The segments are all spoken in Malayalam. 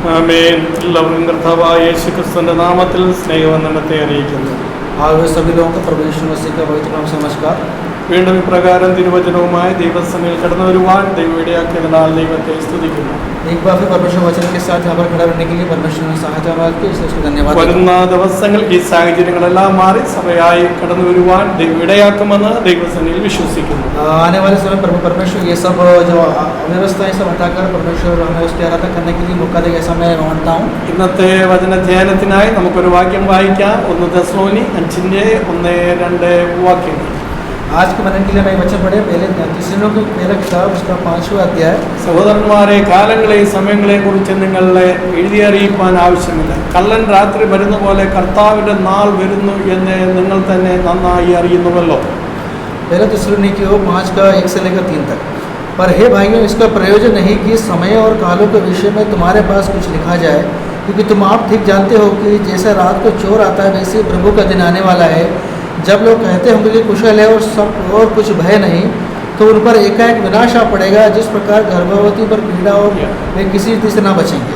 ആമേൻ. എല്ലാവരും കർത്താവായ യേശുക്രിസ്തുവിന്റെ നാമത്തിൽ സ്നേഹവന്ദനത്തെ അറിയിക്കുന്നു. आगे सभी लोगों को प्रभु यीशु मसीह का पवित्र नाम से नमस्कार। വീണ്ടും ഇപ്രകാരം തിരുവചനവുമായി ദൈവസഭയിൽ കടന്നു വരുവാൻ ദൈവം ഇടയാക്കിയതിനാൽ ദൈവത്തെ സ്തുതിക്കുന്നു. एक बार फिर परमेश्वर वचन के साथ यहाँ पर खड़ा रहने के लिए परमेश्वर ने सहायता की, इसलिए उसको धन्यवाद। വരുന്ന ദിവസങ്ങൾ ഈ സാഹചര്യങ്ങളെല്ലാം മാറി സഭയായി കടന്നു വരുവാൻ ദൈവം ഇടയാക്കുമെന്ന് ദൈവസഭയിൽ വിശ്വസിക്കുന്നു. आने वाले समय प्रभु परमेश्वर ये सब जो अव्यवस्थाएं सब हटाकर परमेश्वर हमें उसकी आराधना करने के लिए मौका देगा, ऐसा मैं मानता हूँ। ഇന്നത്തെ വചന ധ്യാനത്തിനായി നമുക്കൊരു വാക്യം വായിക്കാം. 1 തെസ്സലോനി 5:1-2 വാക്യങ്ങൾ. आज के मनन के लिए मैं वचन पढ़े पहले तीसरे पहला किताब उसका 5वां अध्याय। സഹോദരന്മാരെ, കാലങ്ങളെയും സമയങ്ങളെയും കുറിച്ച് നിങ്ങളെ എഴുതി അറിയിപ്പാൻ ആവശ്യമില്ല. കള്ളൻ രാത്രി വരുന്ന പോലെ കർത്താവിന്റെ നാൾ വരുന്നു എന്ന് നിങ്ങൾ തന്നെ നന്നായി അറിയുന്നുവല്ലോ. पहला थिस्सलुनीकियों 5 का 1 से लेकर 3 तक। पर हे भाइयों, इसका प्रयोजन नहीं कि समय और कालों के विषय में तुम्हारे पास कुछ लिखा जाए, क्योंकि तुम आप ठीक जानते हो कि जैसे रात को चोर आता है वैसे प्रभु का दिन आने वाला है, जब लोग कहते होंगे कि कुशल है और सब और कुछ भय नहीं, तो उन पर एकाएक विनाश आ पड़ेगा, जिस प्रकार गर्भवती पर पीड़ा और वे किसी रीति से ना बचेंगे।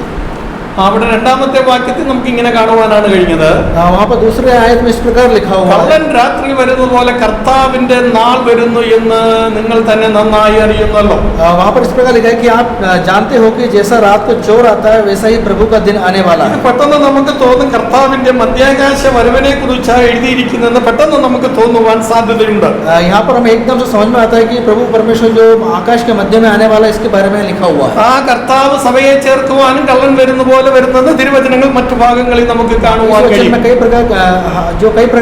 അവിടെ രണ്ടാമത്തെ വാക്യത്തിൽ നമുക്ക് ഇങ്ങനെ കാണുവാനാണ് കഴിഞ്ഞത്. वहाँ पर दूसरे आयत में इस प्रकार लिखा हुआ है, കള്ളൻ രാത്രി വരുന്നത് പോലെ കർത്താവിന്റെ നാൾ വരുന്നു എന്ന് നിങ്ങൾ തന്നെ നന്നായി അറിയുന്നല്ലോ. वहाँ पर इस प्रकार लिखा है कि आप जानते हो कि जैसा रात को चोर आता है वैसा ही प्रभु का दिन आने वाला है। പെട്ടെന്ന് നമുക്ക് തോന്നും കർത്താവിന്റെ മധ്യാകാശ വരവിനെ കുറിച്ചാണ് എഴുതിയിരിക്കുന്നതെന്ന് പെട്ടെന്ന് നമുക്ക് തോന്നുവാൻ സാധ്യതയുണ്ട്. यहाँ पर हमें एकदम से समझ में आता है कि प्रभु परमेश्वर जो आकाश के मध्य में आने वाला है इसके बारे में लिखा हुआ है। ആ കർത്താവ് സഭയെ ചേർക്കുവാനും കള്ളൻ വരുന്ന പോലെ വരുന്നത് തിരുവചനങ്ങൾ മറ്റു ഭാഗങ്ങളിൽ നമുക്ക് കാണുവാൻ കഴിയും. कई प्रकार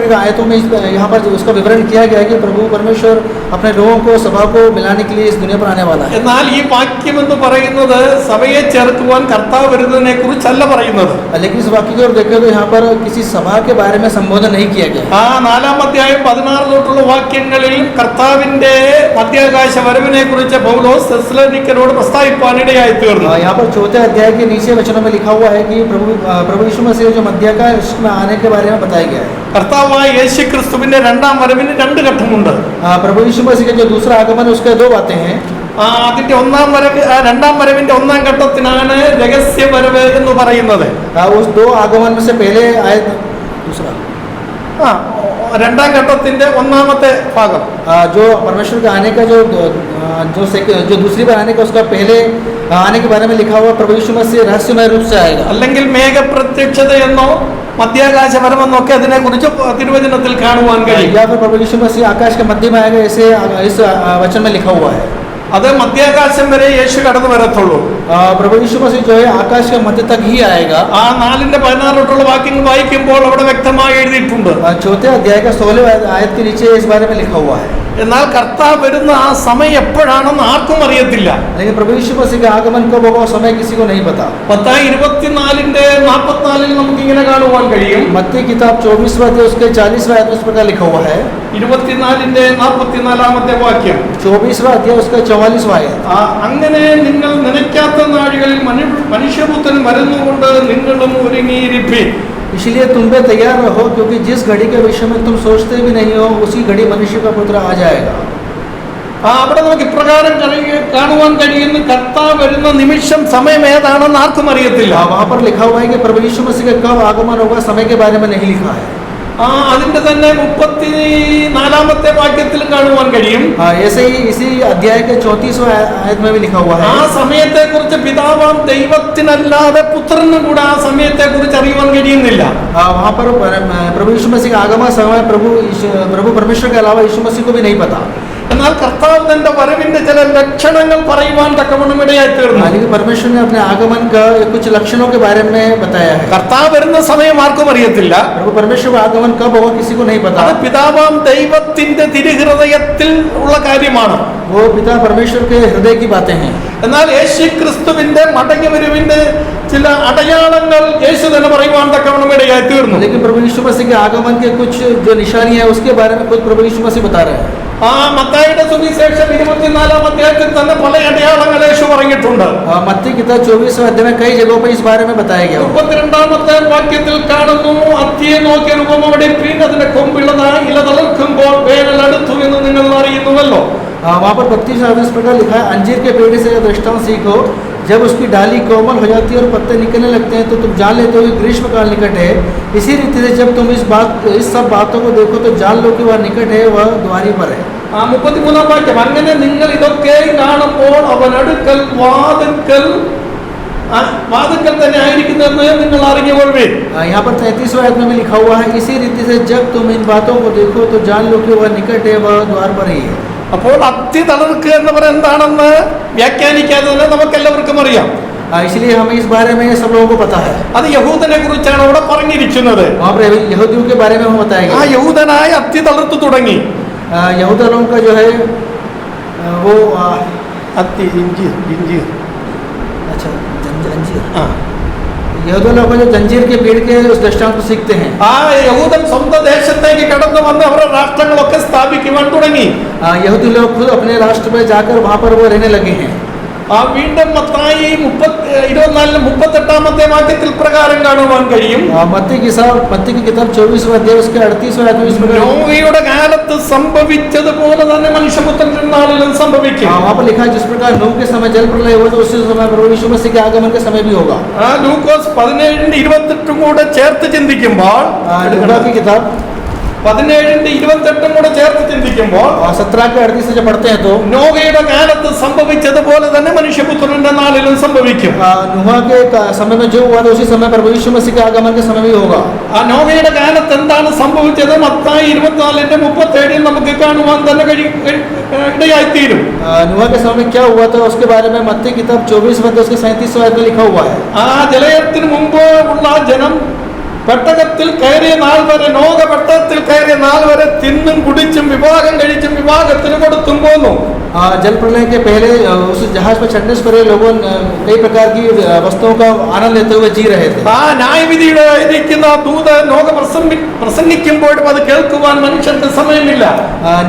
के आयतों में यहाँ पर उसका विवरण किया गया है कि प्रभु परमेश्वर अपने लोगों को सभा को मिलाने के लिए इस दुनिया पर आने वाला है। എന്നാൽ ഈ വാക്യം എന്ന് പറയുന്നത് സഭയെ ചേർക്കുവാൻ കർത്താവ് വരുന്നതിനെ കുറിച്ചല്ല പറയുന്നത്. लेकिन इस वाक्य की ओर देखें तो यहाँ पर किसी सभा के बारे में संबोधन नहीं किया गया। ആ 4-ാം അധ്യായം 16 തൊട്ടുള്ള വാക്യങ്ങളിൽ കർത്താവിന്റെ മധ്യാകാശ വരവിനെ കുറിച്ച് പൗലോസ് തെസ്സലോനിക്കരോട് പ്രസ്താവിപ്പാനിടയായി തീർന്നു. यहाँ पर 4थे अध्याय के नीचे वचनों में लिखा हुआ है कि प्रभु यीशु मसीह जो मध्याकाश में आने के बारे में बताया गया है। കർത്താവായ യേശു ക്രിസ്തുവിന്റെ രണ്ടാം വരവിന് 2 ഘട്ടമുണ്ട്. प्रभु यीशु मसीह का जो दूसरा आगमन है उसके 2 बातें हैं। അതിന്റെ രണ്ടാം വരവിന്റെ 1-ാം ഘട്ടത്തിനാണ് രഹസ്യ വരവ് എന്ന് പറയുന്നത്. उस 2 आगमन में से पहले आए दूसरा 2-ാം ഘട്ടത്തിന്റെ 1-ാമത്തെ ഭാഗം जो परमेश्वर के आने का जो दूसरी बार आने का उसका पहले आने के बारे में लिखा हुआ प्रभु यीशु मसीह रहस्यमय रूप से आएगा। അല്ലെങ്കിൽ മേഘപ്രത്യക്ഷത എന്നോ മധ്യാകാശ വരവെന്നൊക്കെ അതിനെ കുറിച്ച് തിരുവചനത്തിൽ കാണുവാൻ കഴിയും. या फिर प्रभु यीशु मसीह आकाश के मध्य में आएगा, ऐसे इस वचन में लिखा हुआ है। അത് മധ്യാകാശം വരെ യേശു കടന്നു വരത്തുള്ളൂ. प्रभु यीशु मसीह जो है आकाश के मध्य तक ही आएगा। ആ 4-16 തൊട്ടുള്ള വാക്യങ്ങൾ വായിക്കുമ്പോൾ അവിടെ വ്യക്തമായി എഴുതിയിട്ടുണ്ട്. 4थे अध्याय का 16वें आयत के नीचे इस बारे में लिखा हुआ है। എന്നാൽ കർത്താവ് വരുന്ന ആ സമയം എപ്പോഴാണെന്ന് ആർക്കും അറിയത്തില്ല. लेकिन प्रभु यीशु मसीह का आगमन कब होगा समय किसी को नहीं पता। മത്തായി 24:44 നമുക്ക് ഇങ്ങനെ കാണുവാൻ കഴിയും. मत्ती किताब 24वां अध्याय उसके 40वां आयत में इस प्रकार लिखा हुआ है। 24:44 വാക്യം 24वां अध्याय उसका 44वां आयत। അങ്ങനെ നിങ്ങൾ നനയ്ക്കാത്ത നാഴികളിൽ മനുഷ്യപുത്രൻ വരുന്നുകൊണ്ട് നിങ്ങളും ഒരുങ്ങിയിരിപ്പിൻ. इसलिए तुम भी तैयार रहो, क्योंकि जिस घड़ी के विषय में तुम सोचते भी नहीं हो उसी घड़ी मनुष्य का पुत्र आ जाएगा। അവിടെ നമുക്ക് ഇപ്രകാരം കാണുവാൻ കഴിയുന്ന കർത്താവ് വരുന്ന നിമിഷം സമയം ഏതാണെന്ന് ആർക്കും അറിയത്തില്ല. वहाँ पर लिखा हुआ है कि प्रभु यीशु मसीह का कब आगमन होगा समय के बारे में नहीं लिखा है। അതിന്റെ തന്നെ 34-ാമത്തെ വാക്യത്തിൽ കാണുവാൻ കഴിയും. ऐसे ही इसी अध्याय के 34वां आयत में भी लिखा हुआ है। ആ സമയത്തെ കുറിച്ച് പിതാവാം ദൈവത്തിനല്ലാതെ പുത്രനും കൂടെ ആ സമയത്തെ കുറിച്ച് അറിയുവാൻ കഴിയുന്നില്ല. वहाँ पर प्रभु यीशु मसीह का आगमन समय प्रभु परमेश्वर के अलावा यीशु मसीह को भी नहीं पता। എന്നാൽ കർത്താവ് തന്റെ വരവിന്റെ ചില ലക്ഷണങ്ങൾ പറയുവാൻ തക്കവണ്ണം ഇടയായി തീർന്നു. लेकिन परमेश्वर ने अपने आगमन का कुछ लक्षणों के बारे में बताया है। കർത്താവ് വരുന്ന സമയം ആർക്കും അറിയത്തില്ല. प्रभु परमेश्वर का आगमन कब होगा किसी को नहीं पता। അത് പിതാവാം ദൈവത്തിന്റെ തിരുഹൃദയത്തിൽ ഉള്ള കാര്യമാണ്. वो पिता परमेश्वर के हृदय की बातें हैं। എന്നാൽ യേശു ക്രിസ്തുവിന്റെ മടങ്ങിവരവിന്റെ ചില അടയാളങ്ങൾ യേശു തന്നെ പറയുവാൻ തക്കവണ്ണം ഇടയായി തീർന്നു. लेकिन प्रभु यीशु मसीह के आगमन के कुछ जो निशानी है उसके बारे में खुद प्रभु यीशु मसीह बता रहे हैं। മത്തായിയുടെ സുവിശേഷം 24-ാം അധ്യായത്തിൽ തന്നെ പല അടയാളങ്ങൾ യേശു പറഞ്ഞിട്ടുണ്ട്. मत्ती किताब 24वां अध्याय में कई जगहों पर इस बारे में बताया गया। 32-ാമത്തെ വാക്യത്തിൽ കാണുന്നു, അത്തിയെ നോക്കി രൂപമടിപ്പീൻ, അതിന്റെ കൊമ്പിളതായി ഇല തളിർക്കുമ്പോൾ വേനൽ അടുത്തു എന്ന് നിങ്ങൾ അറിയുന്നുവല്ലോ. वहाँ पर 32 इस प्रकार लिखा है, अंजीर के पेड़ से दृष्टांत सीखो, जब उसकी डाली कोमल हो जाती है और पत्ते निकलने लगते हैं तो तुम जान लेते हो कि ग्रीष्मकाल निकट है। इसी रीति से जब तुम इस सब बातों को देखो तो जान लो कि वह निकट है, वह द्वारी पर है। 33 വാക്യം, അങ്ങനെ നിങ്ങൾ ഇതൊക്കെ കാണുമ്പോൾ അവൻ അടുക്കൽ വാതിൽക്കൽ തന്നെ ആയിരിക്കുന്നെന്ന് നിങ്ങൾ അറിഞ്ഞുകൊള്ളുവിൻ. यहाँ पर 33वां आयत में लिखा हुआ है, इसी रीति से जब तुम इन बातों को देखो तो जान लो कि वह निकट है, वह द्वार पर ही है। അപ്പോൾ അത്തി തളിർക്കുക എന്ന് പറയുന്നത് എന്താണെന്ന് വ്യാഖ്യാനിക്കാതെ തന്നെ നമുക്ക് എല്ലാവർക്കും അറിയാം. इसलिए हमें इस बारे में सब लोगों को पता है। അത് യഹൂദനെ കുറിച്ചാണ് അവിടെ പറഞ്ഞിരിക്കുന്നത്. वहाँ पर यहूदियों के बारे में हमें बताया ആ गया। യഹൂദനായ അത്തി തളിർത്തു തുടങ്ങി. यहूदा लोगों का जो है वो അത്തി ജിഞ്ചീർ अच्छा जंजीर, ആ यहूदा लोग जो जंजीर के पेड़ के उस दृष्टांत को सीखते हैं। ആ യഹൂദൻ സ്വന്തം ദേശത്തേക്ക് കടന്നു വന്ന് അവരുടെ രാഷ്ട്രങ്ങളൊക്കെ സ്ഥാപിക്കുവാൻ തുടങ്ങി. यहूदी लोग खुद अपने राष्ट्र में जाकर वहाँ पर वो रहने लगे हैं। ആ വീണ്ടും മത്തായി 24-38 വാക്യത്തിൽ പ്രകാരം കാണുവാൻ കഴിയും. मत्ती की किताब 24वां अध्याय उसके 38वां आयत में इस प्रकार നോഹയുടെ കാലത്ത് സംഭവിച്ചതുപോലെ തന്നെ മനുഷ്യപുത്രന്റെ നാളിലും സംഭവിക്കും. वहाँ पर लिखा है जिस प्रकार नूह के समय जल प्रलय हुआ तो उसी समय प्रभु यीशु मसीह के आगमन के समय भी होगा। ലൂക്കോസ് 17-28 കൂടെ ചേർത്ത് ചിന്തിക്കുമ്പോൾ, लूका की किताब 17-28 കൂടെ ചേർത്ത് ചിന്തിക്കുമ്പോൾ 17 के 38 से जब पढ़ते हैं तो നോഹയുടെ കാലത്ത് സംഭവിച്ചതുപോലെ തന്നെ മനുഷ്യപുത്രന്റെ നാളിലും സംഭവിക്കും. नूह के समय में जो हुआ था उसी समय प्रभु यीशु मसीह के आगमन के समय भी होगा। ആ നോഹയുടെ കാലത്ത് എന്താണ് സംഭവിച്ചത് മത്തായി 24-37 നമുക്ക് കാണുവാൻ തന്നെ ഇടയായിത്തീരും. नूह के समय में क्या हुआ था उसके बारे में मत्ती किताब 24वां अध्याय उसके 37वां आयत में लिखा हुआ है। ആ ജലയത്തിന് മുമ്പ് ഉള്ള ജനം പെട്ടകത്തിൽ കയറിയ നാൾ വരെ, നോഹ പെട്ടകത്തിൽ കയറിയ നാൾ വരെ തിന്നും കുടിച്ചും വിവാഹം കഴിച്ചും വിവാഹത്തിന് കൊടുത്തും പോന്നു. जल प्रलय के पहले उस जहाज पर चढ़ने से पहले लोगों कई प्रकार की वस्तुओं का आनंद लेते हुए जी रहे थे। ആ ന്യായവിധിയുടെ ഇരിക്കുന്ന ദൂത് നോഹ പ്രസംഗിക്കുമ്പോഴും അത് കേൾക്കുവാൻ മനുഷ്യർക്ക് സമയമില്ല.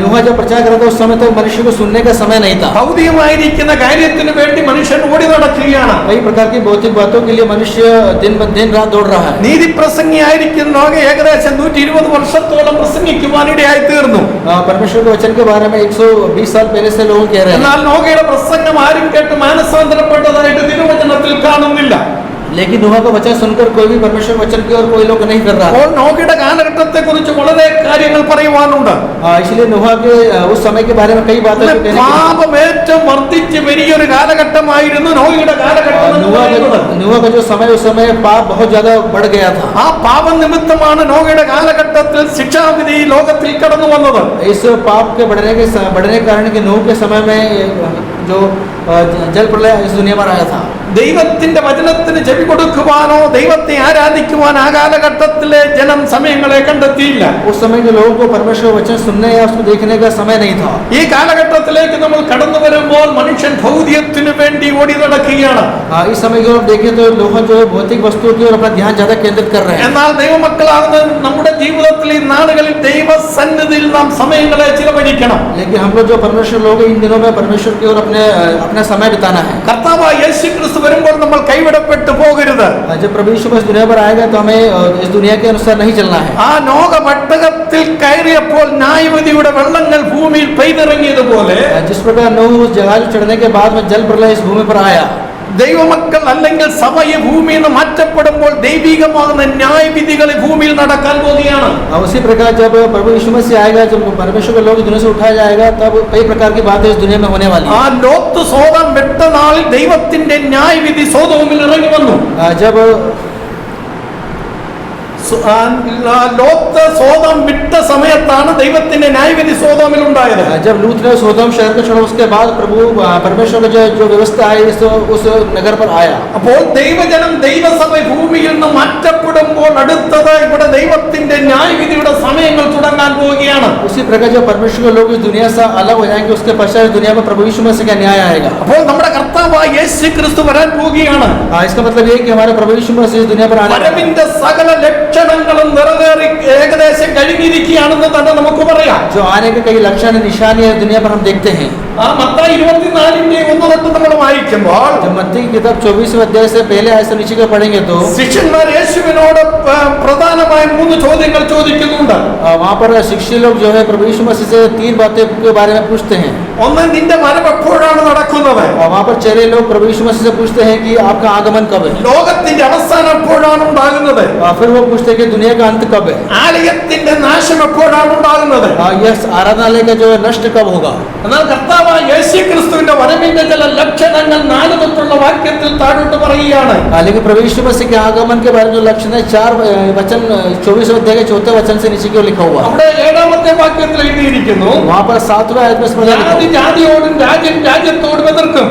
नूह जब प्रचार कर रहा था उस समय तक मनुष्य को सुनने का समय नहीं था। ഭൗതികമായിരിക്കുന്ന കാര്യത്തിന് വേണ്ടി മനുഷ്യൻ ഓടി നടക്കുകയാണ്. कई प्रकार की भौतिक बातों के लिए मनुष्य दिन रात दौड़ रहा है। നീതി പ്രസംഗിയായിരിക്കുന്ന നോഹ ഏകദേശം 120 വർഷത്തോളം പ്രസംഗിക്കുവാൻ ഇടയായി തീർന്നു. परमेश्वर के वचन के बारे में 120 साल पहले से लोग कह रहे हैं, എന്നാൽ നോഹയുടെ പ്രസംഗം ആരും കേട്ട് മാനസാന്തരപ്പെട്ടതായിട്ട് തിരുവചനത്തിൽ കാണുന്നില്ല. लेकिन नूह का वचन सुनकर कोई भी परमेश्वर वचन की ओर कोई लोग नहीं कर रहा। അപ്പോൾ നോഹയുടെ കാലഘട്ടത്തെ കുറിച്ച് വളരെ കാര്യങ്ങൾ പറയുവാനുണ്ട്. इसलिए नूह के उस समय के बारे में कई बातें പാപം ഏറ്റവും വർദ്ധിച്ച് വലിയൊരു കാലഘട്ടമായിരുന്നു നോഹയുടെ കാലഘട്ടം. नूह का जो समय उस समय पाप बहुत ज्यादा बढ़ गया था। ആ പാപം നിമിത്തമാണ് നോഹയുടെ കാലഘട്ടത്തിൽ ശിക്ഷാവിധി ലോകത്തിൽ കടന്നു വന്നത്. इस पाप के बढ़ने के कारण के नूह के समय में जो जल प्रलय इस दुनिया में आया था। ദൈവത്തിന്റെ വചനത്തിന് ചെവി കൊടുക്കുവാനോ ദൈവത്തെ ആരാധിക്കുവാൻ ആ കാലഘട്ടത്തിലെ ജനം സമയങ്ങളെ കണ്ടെത്തിയില്ല. उस समय के लोगों को परमेश्वर वचन सुनने या उसको देखने का समय नहीं था। ഈ കാലഘട്ടത്തിലേക്ക് നമ്മൾ കടന്നു വരുമ്പോൾ മനുഷ്യൻ ഭൗതികത്തിന് വേണ്ടി ഓടി നടക്കുകയാണ്. इस समय की ओर देखें तो लोग जो है भौतिक वस्तुओं की ओर अपना ध्यान ज्यादा केंद्रित कर रहे हैं। എന്നാൽ ദൈവമക്കളാകുന്ന നമ്മുടെ ജീവിതത്തിൽ ഈ നാളുകളിൽ ദൈവസന്നിധിയിൽ നാം സമയങ്ങളെ ചിലവഴിക്കണം. लेकिन हम लोग जो परमेश्वर लोग इन दिनों में परमेश्वर की ओर अपना समय बिताना है। കർത്താവായ യേശു ക്രിസ്തു വരുമ്പോൾ നമ്മൾ കൈവിടപ്പെട്ടു പോകരുത്. जब प्रभु यीशु इस दुनिया पर आएगा तो हमें इस दुनिया के अनुसार नहीं चलना है। ആ നോഹ പെട്ടകത്തിൽ കയറിയപ്പോൾ ന്യായവിധിയുടെ വെള്ളങ്ങൾ ഭൂമിയിൽ പെയ്തിറങ്ങിയതുപോലെ जिस प्रकार नूह उस जहाज चढ़ने के बाद में जल प्रलय इस भूमि पर आया, ദൈവമക്കൾ അല്ലെങ്കിൽ സഭ ഈ ഭൂമിയിൽ നിന്ന് മാറ്റപ്പെടുമ്പോൾ ദൈവികമാകുന്ന ന്യായവിധികൾ ഈ ഭൂമിയിൽ നടക്കാൻ പോകുകയാണ്. उसी प्रकार जब प्रभु यीशु मसीह आएगा, जब परमेश्वर के लोग दुनिया से उठाया जाएगा, तब कई प्रकार की बातें इस दुनिया में होने वाली ആ ലോത്ത് സോദോം വിട്ട നാളിൽ ദൈവത്തിന്റെ ന്യായവിധി സോദോമിൽ ഇറങ്ങി വന്നു. जब ലോത്ത് സോദോം വിട്ട സമയത്താണ് ദൈവത്തിന്റെ ന്യായവിധി സോദോമിൽ ഉണ്ടായത്. जब लूत ने सोदोम शहर को छोड़ा उसके बाद प्रभु परमेश्वर का जो व्यवस्था है उस नगर पर आया। അപ്പോൾ ദൈവജനം ദൈവസഭ ഭൂമിയിൽ നിന്ന് മാറ്റപ്പെടുമ്പോൾ അടുത്തത് ഇവിടെ ദൈവത്തിന്റെ ന്യായവിധിയുടെ സമയങ്ങൾ തുടങ്ങാൻ പോവുകയാണ്. उसी प्रकार जब परमेश्वर के लोग इस दुनिया से अलग हो जाएंगे उसके पश्चात दुनिया में प्रभु यीशु मसीह का न्याय आएगा। അപ്പോൾ നമ്മുടെ കർത്താവായ യേശു ക്രിസ്തു വരാൻ പോവുകയാണ്. इसका मतलब ये कि हमारे प्रभु यीशु मसीह इस दुनिया पर आने वाला है। വരവിന്റെ സകല ലക്ഷണങ്ങളും നിറവേറി ഏകദേശം കഴിഞ്ഞിരിക്കുകയാണെന്ന് തന്നെ നമുക്ക് പറയാം. जो आने के कई लक्षण निशानी है दुनिया पर हम देखते हैं। ആ മത്തായി 24:1 തൊട്ട് നമ്മൾ വായിക്കുമ്പോൾ जब मत्ती की किताब 24वें अध्याय से पहले आयत से नीचे का पढ़ेंगे तो ശിഷ്യന്മാർ യേശുവിനോട് പ്രധാനമായ 3 ചോദ്യങ്ങൾ ചോദിക്കുന്നുണ്ട്. वहाँ पर शिक्षी लोग जो है प्रभु यीशु मसीह से 3 बातें के बारे में पूछते हैं. ഒന്ന്, നിന്റെ വരവ് എപ്പോഴാണ് നടക്കുന്നത്? और वहाँ पर चेले लोग प्रभु यीशु मसीह से पूछते हैं कि आपका आगमन कब है। ലോകത്തിന്റെ അവസാനം എപ്പോഴാണ് ഉണ്ടാകുന്നത്? फिर वो पूछते हैं कि दुनिया का अंत कब है। ആലയത്തിന്റെ നാശം എപ്പോഴാണ് ഉണ്ടാകുന്നത്? यह आराधनालय का जो नष्ट कब होगा। എന്നാൽ കർത്താവായ യേശുക്രിസ്തുവിന്റെ വരവിന്റെ ചില ലക്ഷണങ്ങൾ 4 തൊട്ടുള്ള വാക്യത്തിൽ താഴോട്ട് പറയുകയാണ്. लेकिन प्रभु यीशु मसीह के आगमन के बारे में जो लक्षण है 4 वचन 24 अध्याय के 4 वचन से नीचे की ओर लिखा हुआ है। അവിടെ 7ാമത്തെ വാക്യത്തിൽ എഴുതിയിരിക്കുന്നു, वहाँ पर 7वें आयत में इस प्रकार लिखा ജാതി है। ജാതിയോടും രാജ്യം രാജ്യത്തോടും എതിർക്കും,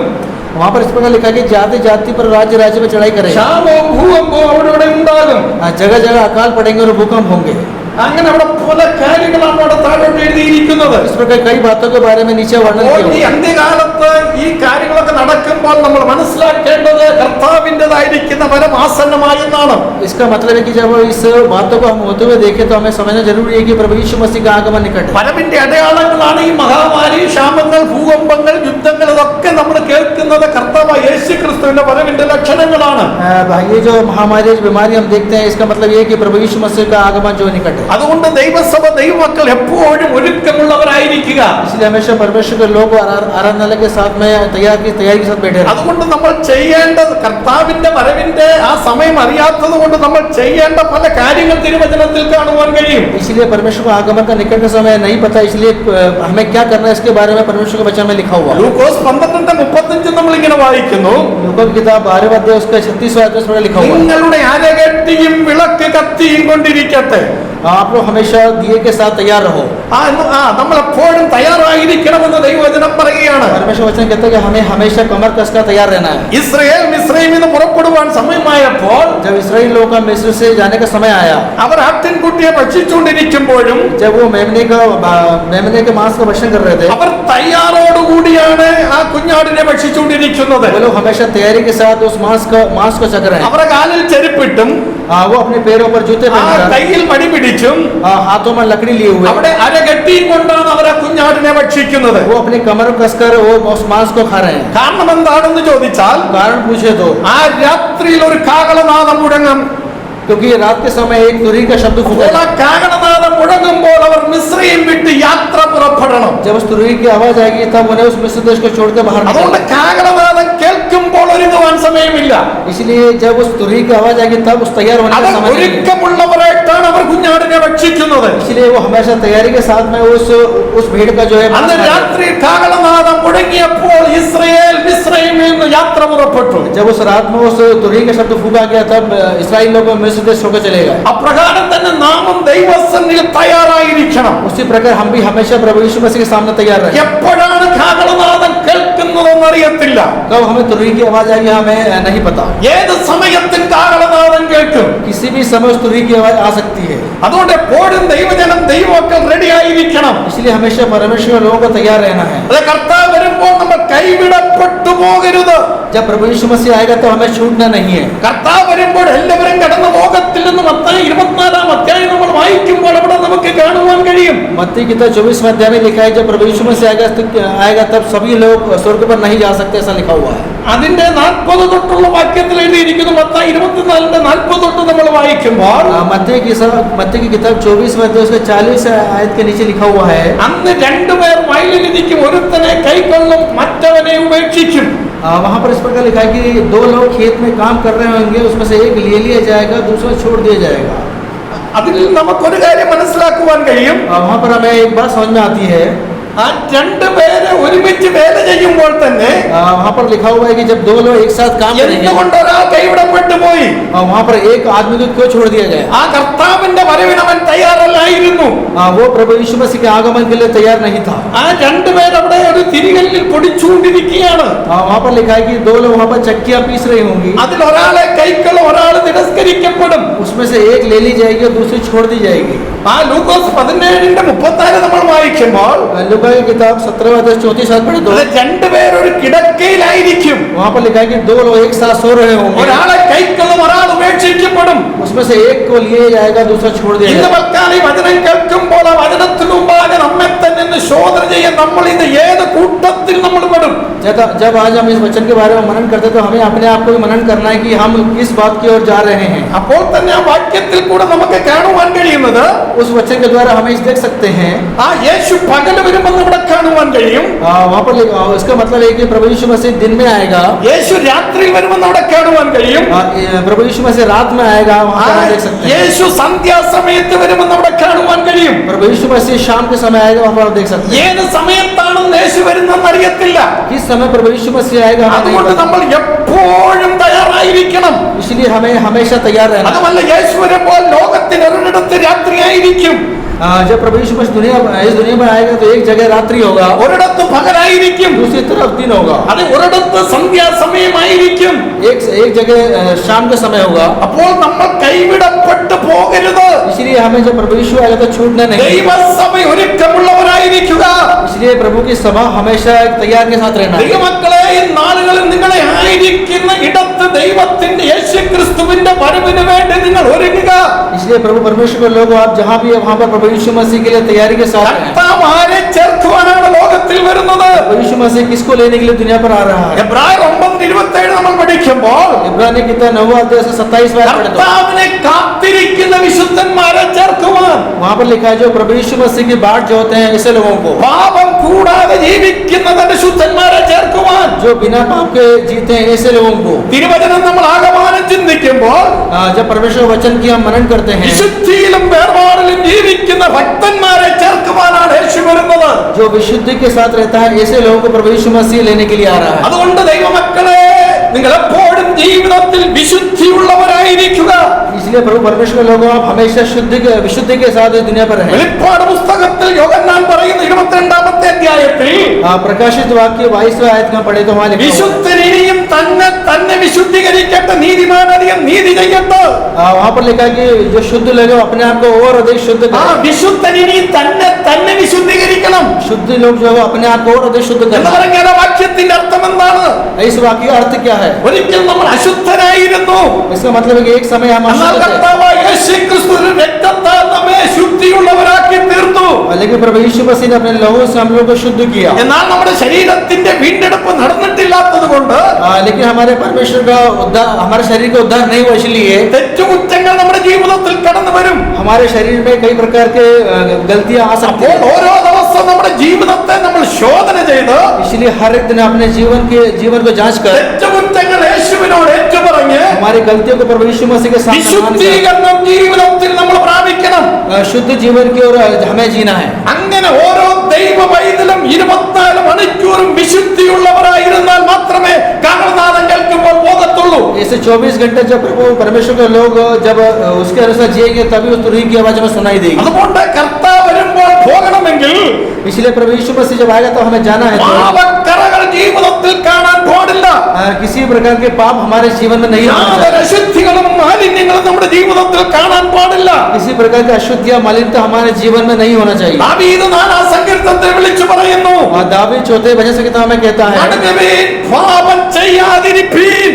वहाँ पर इस प्रकार लिखा है कि जाति जाति पर राज्य राज्य में चढ़ाई करेगा। ക്ഷാമവും ഭൂകമ്പവും അവിടെ ഉണ്ടാകും. जगह जगह अकाल पड़ेंगे और भूकंप होंगे। അങ്ങനെ അവിടെ പല കാര്യങ്ങളാണ് അവിടെ താഴോട്ട് എഴുതിയിരിക്കുന്നത്. इस प्रकार कई बातों के बारे में नीचे वर्णन അപ്പോൾ किया ഈ हुआ है। അന്ത്യകാലത്ത് ഈ കാര്യങ്ങളൊക്കെ നടക്കുമ്പോൾ നമ്മൾ മനസ്സിലാക്കേണ്ടത് കർത്താവിൻ്റെതായിരിക്കുന്ന വരം ആസന്നമായെന്നാണ്. इसका मतलब है कि जब इस बातों को हम होते हुए देखें तो हमें समझना जरूरी है कि प्रभु यीशु मसीह का आगमन निकट है। വരവിന്റെ അടയാളങ്ങളാണ് ഈ മഹാമാരി, ക്ഷാമങ്ങൾ, ഭൂകമ്പങ്ങൾ, യുദ്ധങ്ങൾ, ഇതൊക്കെ നമ്മൾ കേൾക്കുന്നത് കർത്താവായ യേശുക്രിസ്തുവിന്റെ വരവിന്റെ ലക്ഷണങ്ങളാണ്. भाई ये जो महामारी जो बीमारी हम देखते हैं इसका मतलब ये है कि प्रभु यीशु मसीह का आगमन जो निकट है। അതുകൊണ്ട് ദൈവസഭ ദൈവമക്കൾ എപ്പോഴും ഒരുക്കമുള്ളവരായിരിക്കുക. इसलिए हमेशा परमेश्वर के लोग आराधनालय के साथ में तैयारी के साथ बैठे रहते हैं। അതുകൊണ്ട് നമ്മൾ ചെയ്യേണ്ടത് കർത്താവിന്റെ വരവിന്റെ ആ സമയം അറിയാത്തത് കൊണ്ട് നമ്മൾ ചെയ്യേണ്ട പല കാര്യങ്ങൾ തിരുവചനത്തിൽ കാണുവാൻ കഴിയും. इसलिए परमेश्वर को आगमन का निकट का समय नहीं पता, इसलिए हमें क्या करना है इसके बारे में परमेश्वर के वचन में लिखा हुआ है। ലൂക്കോസ് 12:35 നമ്മൾ ഇങ്ങനെ വായിക്കുന്നു, लूका की किताब 12वें अध्याय उसका 36वां आयत में लिखा हुआ है, നിങ്ങളുടെ അരകെട്ടിയും വിളക്ക് കത്തിയും കൊണ്ടിരിക്കട്ടെ. आप लोग हमेशा दिए के साथ तैयार रहो। നമ്മൾ എപ്പോഴും തയ്യാറായിരിക്കണമെന്ന് ദൈവവചനം പറയുകയാണ്. परमेश्वर वचन कहता है कि हमें हमेशा कमर कस का तैयार रहना है। ഇസ്രായേൽ മിസ്രൈമിൽ നിന്ന് പുറപ്പെടുവാൻ സമയമായപ്പോൾ जब इसराइल लोगों का मिस्र से जाने का समय आया, അവർ ആട്ടിൻകുട്ടിയെ ഭക്ഷിച്ചുകൊണ്ടിരിക്കുമ്പോഴും जब वो मेमने के मांस का भक्षण कर रहे थे, അവർ തയ്യാറോടുകൂടിയാണ് ആ കുഞ്ഞാടിനെ ഭക്ഷിച്ചുകൊണ്ടിരിക്കുന്നത്. वो लोग हमेशा तैयारी के साथ उस मांस को चख रहे हैं। അവരുടെ കാലിൽ ചെരുപ്പിട്ടും वो अपने पैरों पर जूते ആ पहन कर, കയ്യിൽ മടി പിടിച്ചും हाथों में लकड़ी लिए हुए, അവിടെ അരകെട്ടിയും കൊണ്ടാണ് അവർ ആ കുഞ്ഞാടിനെ ഭക്ഷിക്കുന്നത്. वो अपने कमर कसकर वो उस मांस को खा रहे हैं। കാരണം എന്താണെന്ന് ചോദിച്ചാൽ कारण पूछे तो ആ രാത്രിയിൽ ഒരു കാഹളനാദം മുഴങ്ങും. क्योंकि रात के समय एक तुरही का शब्द फूका, അപ്പോൾ ആ കാഹളനാദം മുഴങ്ങുമ്പോൾ അവർ മിസ്രയീം വിട്ട് യാത്ര പുറപ്പെടണം. जब उस तुरही की आवाज आएगी तब उन्हें उस मिस्र देश को छोड़कर बाहर അതുകൊണ്ട് निकलना। കാഹളനാദം കേൾക്കുമ്പോൾ ഒരുങ്ങുവാൻ സമയമില്ല. इसलिए जब उस तुरही की आवाज आएगी तब उस तैयार होने അത് का समय नहीं है। ഒരുക്കമുള്ളവരായിട്ടാണ് അവർ കുഞ്ഞാടിനെ ഭക്ഷിക്കുന്നത്. इसलिए वो हमेशा तैयारी के साथ में उस भीड़ का जो है അന്ന് രാത്രി കാഹളനാദം മുഴങ്ങിയപ്പോൾ ഇസ്രായേൽ മിസ്രയീമിൽ നിന്ന് യാത്ര പുറപ്പെട്ടു. जब उस रात में उस तुरही का शब्द फूका गया तब इस्राएल लोग मिस्र देश छोड़कर चले गए। അപ്രകാരം തന്നെ നാമും ദൈവസന്നിധിയിൽ തയ്യാറായിരിക്കണം. उसी प्रकार हम भी हमेशा प्रभु यीशु मसीह के सामने तैयार रहे। എപ്പോഴാണ് കാഹളനാദം കേൾക്കുന്നതെന്ന് അറിയത്തില്ല. कब हमें तुरही की आवाज आएगी हमें नहीं पता। ഏത് സമയത്തും കാഹളനാദം കേൾക്കും. किसी भी समय उस तुरही की आवाज आ सकती है। അതുകൊണ്ട് എപ്പോഴും ദൈവജനം ദൈവമക്കൾ റെഡി ആയിരിക്കണം. इसलिए हमेशा परमेश्वर लोगों को तैयार रहना है। അത് കർത്താവ് വരുമ്പോൾ നമ്മൾ കൈവിടപ്പെട്ടു പോകരുത്. जब प्रभु यीशु मसीह आएगा तो हमें छूटना नहीं है। കർത്താവ് വരുമ്പോൾ എല്ലാവരും കടന്നു പോകത്തിൽ നിന്ന് മത്തായി 24-ാം അധ്യായം നമ്മൾ വായിക്കുമ്പോൾ അവിടെ നമുക്ക് കാണുവാൻ കഴിയും. मत्ती की किताब 24वें अध्याय में लिखा है जब प्रभु यीशु मसीह आएगा तब सभी लोग स्वर्ग पर नहीं जा सकते, ऐसा लिखा हुआ है। അതിന്റെ 40 തൊട്ടുള്ള വാക്യത്തിൽ എഴുതിയിരിക്കുന്നു. മത്തായി 24-ന്റെ 40 തൊട്ട് നമ്മൾ വായിക്കുമ്പോൾ मत्ती की किताब 24वें अध्याय उसके 40 आयत के नीचे लिखा हुआ है, അന്ന് രണ്ടുപേർ വയലിലിരിക്കും, ഒരുത്തനെ കൈക്കൊള്ളും, മറ്റവനെ ഉപേക്ഷിക്കും. वहाँ पर इस प्रकार लिखा है कि 2 लोग खेत में काम कर रहे होंगे, उसमें से एक ले लिया जाएगा, दूसरा छोड़ दिया जाएगा। അതിൽ നമുക്കൊരു കാര്യം മനസ്സിലാക്കുവാൻ കഴിയും. वहाँ पर हमें एक बात समझ में आती है, ആ രണ്ടുപേരെ ഒരുമിച്ച് വേല ചെയ്യുമ്പോൾ തന്നെ वहाँ पर लिखा हुआ है कि जब 2 लोग एक साथ काम करेंगे, എന്തുകൊണ്ട് ഒരാൾ കൈവിടപ്പെട്ടു പോയി? वहाँ पर एक आदमी को क्यों छोड़ दिया गया? ആ കർത്താവിന്റെ വരവിന് അവൻ തയ്യാറല്ലായിരുന്നു. वो प्रभु यीशु मसीह के आगमन के लिए तैयार नहीं था। ആ രണ്ടുപേർ അവിടെ ഒരു തിരികല്ലിൽ പൊടിച്ചുകൊണ്ടിരിക്കുകയാണ്. वहाँ पर लिखा है कि 2 लोग वहाँ पर चक्कियाँ पीस रही होंगी, അതിൽ ഒരാളെ കൈക്കൊള്ളും, ഒരാൾ തിരസ്കരിക്കപ്പെടും. उसमें से एक ले ली जाएगी और दूसरी छोड़ दी जाएगी। ആ ലൂക്കോസ് 17:36 നമ്മൾ വായിക്കുമ്പോൾ लूका की किताब 17वां अध्याय 34 पढ़े तो രണ്ടുപേർ ഒരു കിടക്കയിലായിരിക്കും. वहाँ पर लिखा है कि 2 लोग एक साथ सो रहे होंगे, ഒരാളെ കൈക്കൊള്ളും, ഒരാൾ ഉപേക്ഷിക്കപ്പെടും. उसमें से एक को लिए जाएगा, दूसरा छोड़ दिया ഇന്ന് जाएगा। തൽക്കാലം ഈ വചനം കേൾക്കുമ്പോൾ ആ വചനത്തിന് മുമ്പാകെ നമ്മെ തന്നെ എന്ന് ശോധന ചെയ്യാൻ നമ്മൾ ഇന്ന് ഏത് കൂട്ടത്തിൽ നമ്മൾ പെടും? जब आज हम इस वचन के बारे में मनन करते हैं तो हमें अपने आप को भी मनन करना है कि हम किस बात की ओर जा रहे हैं। അപ്പോൾ തന്നെ ആ വാക്യത്തിൽ കൂടെ നമുക്ക് കാണുവാൻ കഴിയുന്നത്, उस वचन के द्वारा हमें इस देख सकते हैं ആ യേശു പകല് വരുമെന്ന് ഇവിടെ കാണുവാൻ കഴിയും. वहाँ पर इसका मतलब है कि प्रभु यीशु मसीह दिन में आएगा, യേശു രാത്രിയിൽ വരുമെന്ന് അവിടെ കാണുവാൻ കഴിയും. प्रभु यीशु मसीह रात में आएगा, वहाँ पर हम देख सकते हैं। യേശു സന്ധ്യാസമയത്ത് വരുമെന്ന് അവിടെ കാണുവാൻ കഴിയും. प्रभु यीशु मसीह शाम के समय आएगा, वहाँ पर हम देख सकते हैं। ഏത് സമയത്താണെന്ന് യേശു വരുന്നെന്ന് അറിയത്തില്ല. किस समय प्रभु यीशु मसीह आएगा हमें नहीं അതുകൊണ്ട് पता। നമ്മൾ എപ്പോഴും തയ്യാറായിരിക്കണം. इसलिए हमें हमेशा तैयार रहना। അതുമല്ല, യേശു വരുമ്പോൾ ലോകത്തിന് ഒരിടത്ത് രാത്രിയായിരിക്കും, जब प्रभु यीशु मसीह इस दुनिया में आएगा तो एक जगह रात्रि होगा, ഒരിടത്ത് പകലായിരിക്കും, दूसरी तरफ दिन होगा, അത് ഒരിടത്ത് സന്ധ്യാസമയമായിരിക്കും. एक जगह शाम का समय होगा। അപ്പോൾ നമ്മൾ കൈവിടപ്പെട്ടു പോകരുത്. इसलिए हमें जब प्रभु यीशु आएगा तो छूटना नहीं। ദൈവസഭ ഒരുക്കമുള്ളവരായിരിക്കുക. इसलिए प्रभु की सभा हमेशा एक तैयार के साथ रहना है। ദൈവമക്കളെ, ഈ നാളുകളിൽ നിങ്ങളെ ആയിരിക്കുന്ന ഇടത്ത് ദൈവത്തിന്റെ യേശുക്രിസ്തുവിന്റെ വരവിന് വേണ്ടി നിങ്ങൾ ഒരുങ്ങുക. इसलिए प्रभु परमेश्वर के लोग आप जहाँ भी है वहाँ पर प्रभु यीशु मसीह के लिए तैयारी के साथ हैं। കർത്താവ് ആരെ ചേർക്കുവാനാണ് ലോകത്തിൽ വരുന്നത്? प्रभु यीशु मसीह किसको लेने के लिए दुनिया पर आ रहा है? എബ്രായർ 9:27 നമ്മൾ പഠിക്കുമ്പോൾ इब्रानी किताब 9 अध्याय से 27 वाक्य पढ़ते हैं। കർത്താവിനെ കാത്തിരിക്കുന്ന വിശുദ്ധന്മാരെ ചേർക്കുവാൻ, वहाँ पर लिखा है जो प्रभु यीशु मसीह की बाट जो होते हैं ऐसे लोगों को, പാപം കൂടാതെ ജീവിക്കുന്ന തന്റെ ശുദ്ധന്മാരെ ചേർക്കുവാൻ, जो बिना पाप के जीते हैं ऐसे लोगों को। തിരുവചനം നമ്മൾ ആകമാനം ചിന്തിക്കുമ്പോൾ जब परमेश्वर वचन की हम मनन करते हैं, വിശുദ്ധിയിലും വേർപാടിലും ജീവിക്കുന്ന ഭക്തന്മാരെ ചേർക്കുവാനാണ് യേശു വരുന്നത്. जो विशुद्धि के साथ रहता है ऐसे लोगों को प्रभु यीशु मसीह लेने के लिए आ रहा है। അതുകൊണ്ട് ദൈവമക്കളെ, നിങ്ങൾ എപ്പോഴും ജീവിതത്തിൽ വിശുദ്ധിയുള്ളവരായിരിക്കുക. इसलिए प्रभु परमेश्वर के लोगों आप हमेशा विशुद्धि के साथ इस दुनिया पर रहें। വെളിപ്പാട് പുസ്തകത്തിൽ യോഹന്നാൻ പറയുന്ന 22-ാമത്തെ അധ്യായത്തിൽ प्रकाशित वाक्य 22वें आयत में पढ़े तो वहाँ लिखा हुआ है, വിശുദ്ധനിയും തന്നെ വിശുദ്ധീകരിക്കട്ടെ, നീതിമാൻ അധികം നീതി ചെയ്യട്ടെ. वहाँ पर लिखा है कि जो शुद्ध लोग हैं, अपने आप को और अधिक शुद्ध ആ करें। വിശുദ്ധനിനി തന്നെ വിശുദ്ധീകരിക്കണം शुद्ध लोग जो है अपने आप को और अधिक शुद्ध എന്ന് करें। പറഞ്ഞാൽ ആ വാക്യത്തിന്റെ അർത്ഥം എന്താണ്? इस वाक्य का अर्थ क्या है? ഒരിക്കൽ നമ്മൾ അശുദ്ധരായിരുന്നു, इसका मतलब है कि एक समय हम എന്നാൽ अशुद्ध थे, കർത്താവായ യേശുക്രിസ്തുവിന്റെ രക്തത്താൽ നമ്മെ ശുദ്ധിയുള്ളവരാക്കി തീർത്തു. लेकिन प्रभु यीशु मसीह ने अपने लहू से हम लोग को शुद्ध किया। എന്നാൽ നമ്മുടെ ശരീരത്തിന്റെ വീണ്ടെടുപ്പ് നടന്നിട്ടില്ലാത്തത് കൊണ്ട്, लेकिन हमारे परमेश्वर का उद्धार, हमारे शरीर का उद्धार नहीं हुआ, इसलिए തെറ്റുകുറ്റങ്ങൾ നമ്മുടെ ജീവിതത്തിൽ കടന്നു വരും. हमारे शरीर में कई प्रकार के गलतियां आ सकती അപ്പോൾ हैं। ഓരോ ദിവസവും നമ്മുടെ ജീവിതത്തെ നമ്മൾ ശോധന ചെയ്ത് इसलिए हर एक दिन अपने जीवन को जांच कर തെറ്റുകുറ്റങ്ങൾ യേശുവിനോട് ഏറ്റുപറഞ്ഞ് हमारी गलतियों को प्रभु यीशु मसीह के सामने मानकर വിശുദ്ധീകരണം ജീവിതത്തിൽ നമ്മൾ പ്രാപിക്കണം. शुद्ध जीवन की ओर हमें जीना है। അങ്ങനെ ഓരോ ദൈവ പൈതലും 24 മണിക്കൂറും വിശുദ്ധിയുള്ളവരായിരുന്നാൽ മാത്രമേ കാഹളനാദം കേൾക്കുമ്പോൾ പോകത്തുള്ളൂ. ऐसे 24 घंटे जब प्रभु परमेश्वर के लोग जब उसके अनुसार जिएंगे तभी उस तुरही की आवाज हमें सुनाई देगी। അതുകൊണ്ട് കർത്താവ് വരുമ്പോൾ പോകണമെങ്കിൽ इसलिए प्रभु यीशु मसीह जब आएगा तो हमें जाना है। പാപക്കറകൾ ജീവിതത്തിൽ കാണാൻ പാടില്ല. किसी प्रकार के पाप हमारे जीवन में नहीं होना चाहिए। അശുദ്ധികളും മാലിന്യങ്ങളും നമ്മുടെ ജീവിതത്തിൽ കാണാൻ പാടില്ല. किसी प्रकार की अशुद्धियां मालिन्यता हमारे जीवन में नहीं होना चाहिए। ദാവീദ് 4-ാം സങ്കീർത്തനത്തിൽ വിളിച്ചു പറയുന്നു, दावीद 4 भजन संहिता में कहता है, നടുങ്ങുവീൻ, പാപം ചെയ്യാതിരിപ്പീൻ.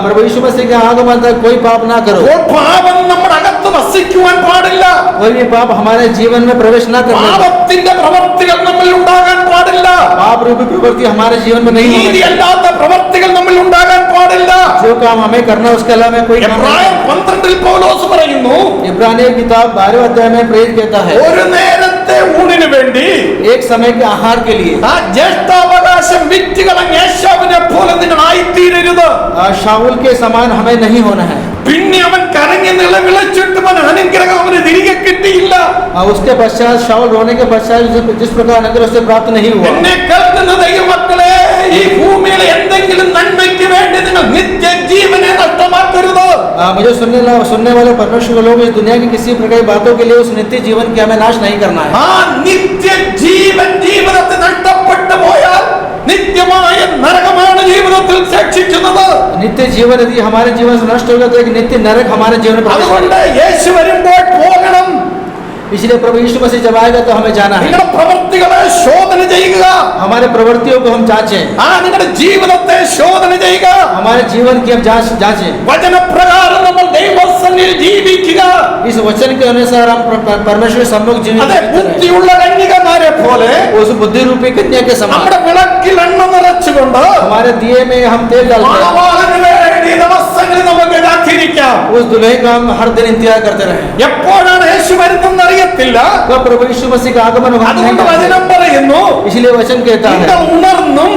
प्रभु यीशु मसीह के आगमन तक कोई पाप ना करो। അപ്പോൾ പാപം നമ്മുടെ അകത്ത് വസിക്കുവാൻ പാടില്ല. कोई भी पाप हमारे जीवन में प्रवेश ना करना। പാപത്തിന്റെ പ്രവർത്തികൾ നമ്മിൽ ഉണ്ടാകാൻ പാടില്ല. पाप रूपी प्रवृत्ति हमारे जीवन में नहीं होना चाहिए। നീതിയല്ലാത്ത പ്രവർത്തികൾ നമ്മിൽ ഉണ്ടാകാൻ പാടില്ല. जो काम हमें करना उसके अलावा कोई काम എബ്രായർ नहीं। 12-ൽ പൗലോസ് പറയുന്നു, इब्रानी किताब 12वें अध्याय में प्रेरित कहता है, ഒരു നേരത്തെ ഊണിന് വേണ്ടി एक समय के आहार के लिए ആ ജ്യേഷ്ഠാവകാശം വിറ്റുകളഞ്ഞ യേശാവിനെ പോലെ നിങ്ങൾ ആയിത്തീരരുത്. शाऊल के समान हमें नहीं होना है। പിന്നെ അവൻ കരഞ്ഞ് നിലവിളിച്ചിട്ട് അവൻ അനുഗ്രഹം അവന് തിരികെ കിട്ടിയില്ല. उसके पश्चात शाऊल रोने के पश्चात जिस प्रकार अनुग्रह से प्राप्त नहीं हुआ। എന്നെ കേൾക്കുന്ന ദൈവമക്കളെ, ഈ ഭൂമിയിലെ എന്തെങ്കിലും നന്മയ്ക്ക് വേണ്ടി നിങ്ങൾ നിത്യജീവനെ നഷ്ടമാക്കരുത്. मुझे सुनने वाले परमेश्वर के लोग, इस दुनिया की किसी प्रकार की बातों के लिए उस नित्य जीवन की हमें नाश नहीं करना है। ആ നിത്യജീവൻ ജീവിതത്തിൽ നഷ്ടപ്പെട്ടു പോയാൽ നിത്യമായ നരകമാണ് ജീവിതത്തിൽ ശേഷിക്കുന്നത്. नित्य जीवन यदि हमारे जीवन से नष्ट होगा तो एक नित्य नरक हमारे जीवन में प्रवेश करेगा। അതുകൊണ്ട് യേശു വരുമ്പോൾ പോകണം. इसलिए प्रभु यीशु मसीह जब आएगा तो हमें जाना है। നിങ്ങളുടെ പ്രവൃത്തികളെ ശോധന ചെയ്യുക. हमारे प्रवृत्तियों को हम जांचें। നിങ്ങളുടെ ജീവിതത്തെ ശോധന ചെയ്യുക. हमारे जीवन की हम जांचें। വചനപ്രകാരം നമ്മൾ ദൈവസന്നിധിയിൽ ജീവിക്കുക. इस वचन के अनुसार हम परमेश्वर सम्मुख जीवन അതെ, ബുദ്ധിയുള്ള കന്യകമാരെ പോലെ उस बुद्धि रूपी कन्या के समान നമ്മുടെ വിളക്കിൽ എണ്ണ നിറച്ചുകൊണ്ട് हमारे दिए में हम तेल डालते हैं, മണവാളന് വേണ്ടി ദിവസങ്ങളിൽ നമുക്ക് കാത്തിരിക്കാം. उस दुल्हे का हम हर दिन इंतजार करते रहे. എപ്പോഴാണ് യേശു വരുന്നെന്ന് അറിയത്തില്ല. कब प्रभु यीशु मसीह का आगमन होगा नहीं അതുകൊണ്ട് जानते. വചനം പറയുന്നു, इसलिए वचन कहता है നിങ്ങൾ ഉണർന്നും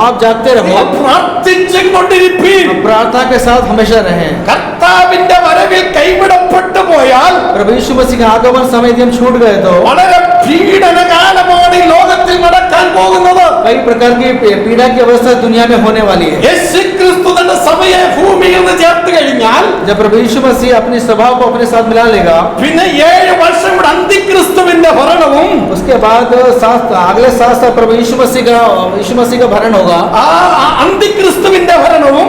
आप जागते रहो, പ്രാർത്ഥിച്ചും കൊണ്ടിരിപ്പീൻ. प्रार्थना के साथ हमेशा रहें. കർത്താവിന്റെ വരവിൽ കൈവിടപ്പെട്ടു പോയാൽ प्रभु यीशु मसीह का आगमन समय यदि हम छूट गए तो വളരെ പീഡനകാലമാണ് ഈ ലോകത്തിൽ നടക്കാൻ പോകുന്നത്. कई प्रकार की पीड़ा की अवस्था दुनिया में होने वाली है. യേശു ക്രിസ്തു തന്റെ സഭയെ ഭൂമിയിൽ നിന്ന് ചേർത്ത് കഴിഞ്ഞാൽ जब प्रभु यीशु मसीह अपनी सभा को अपने साथ मिला लेगा, പിന്നെ 7 വർഷം കൂടെ അന്തിക്രിസ്തുവിന്റെ ഭരണവും उसके बाद अगले 7 साल प्रभु यीशु मसीह का भरण होगा. ആ അന്തിക്രിസ്തുവിന്റെ ഭരണവും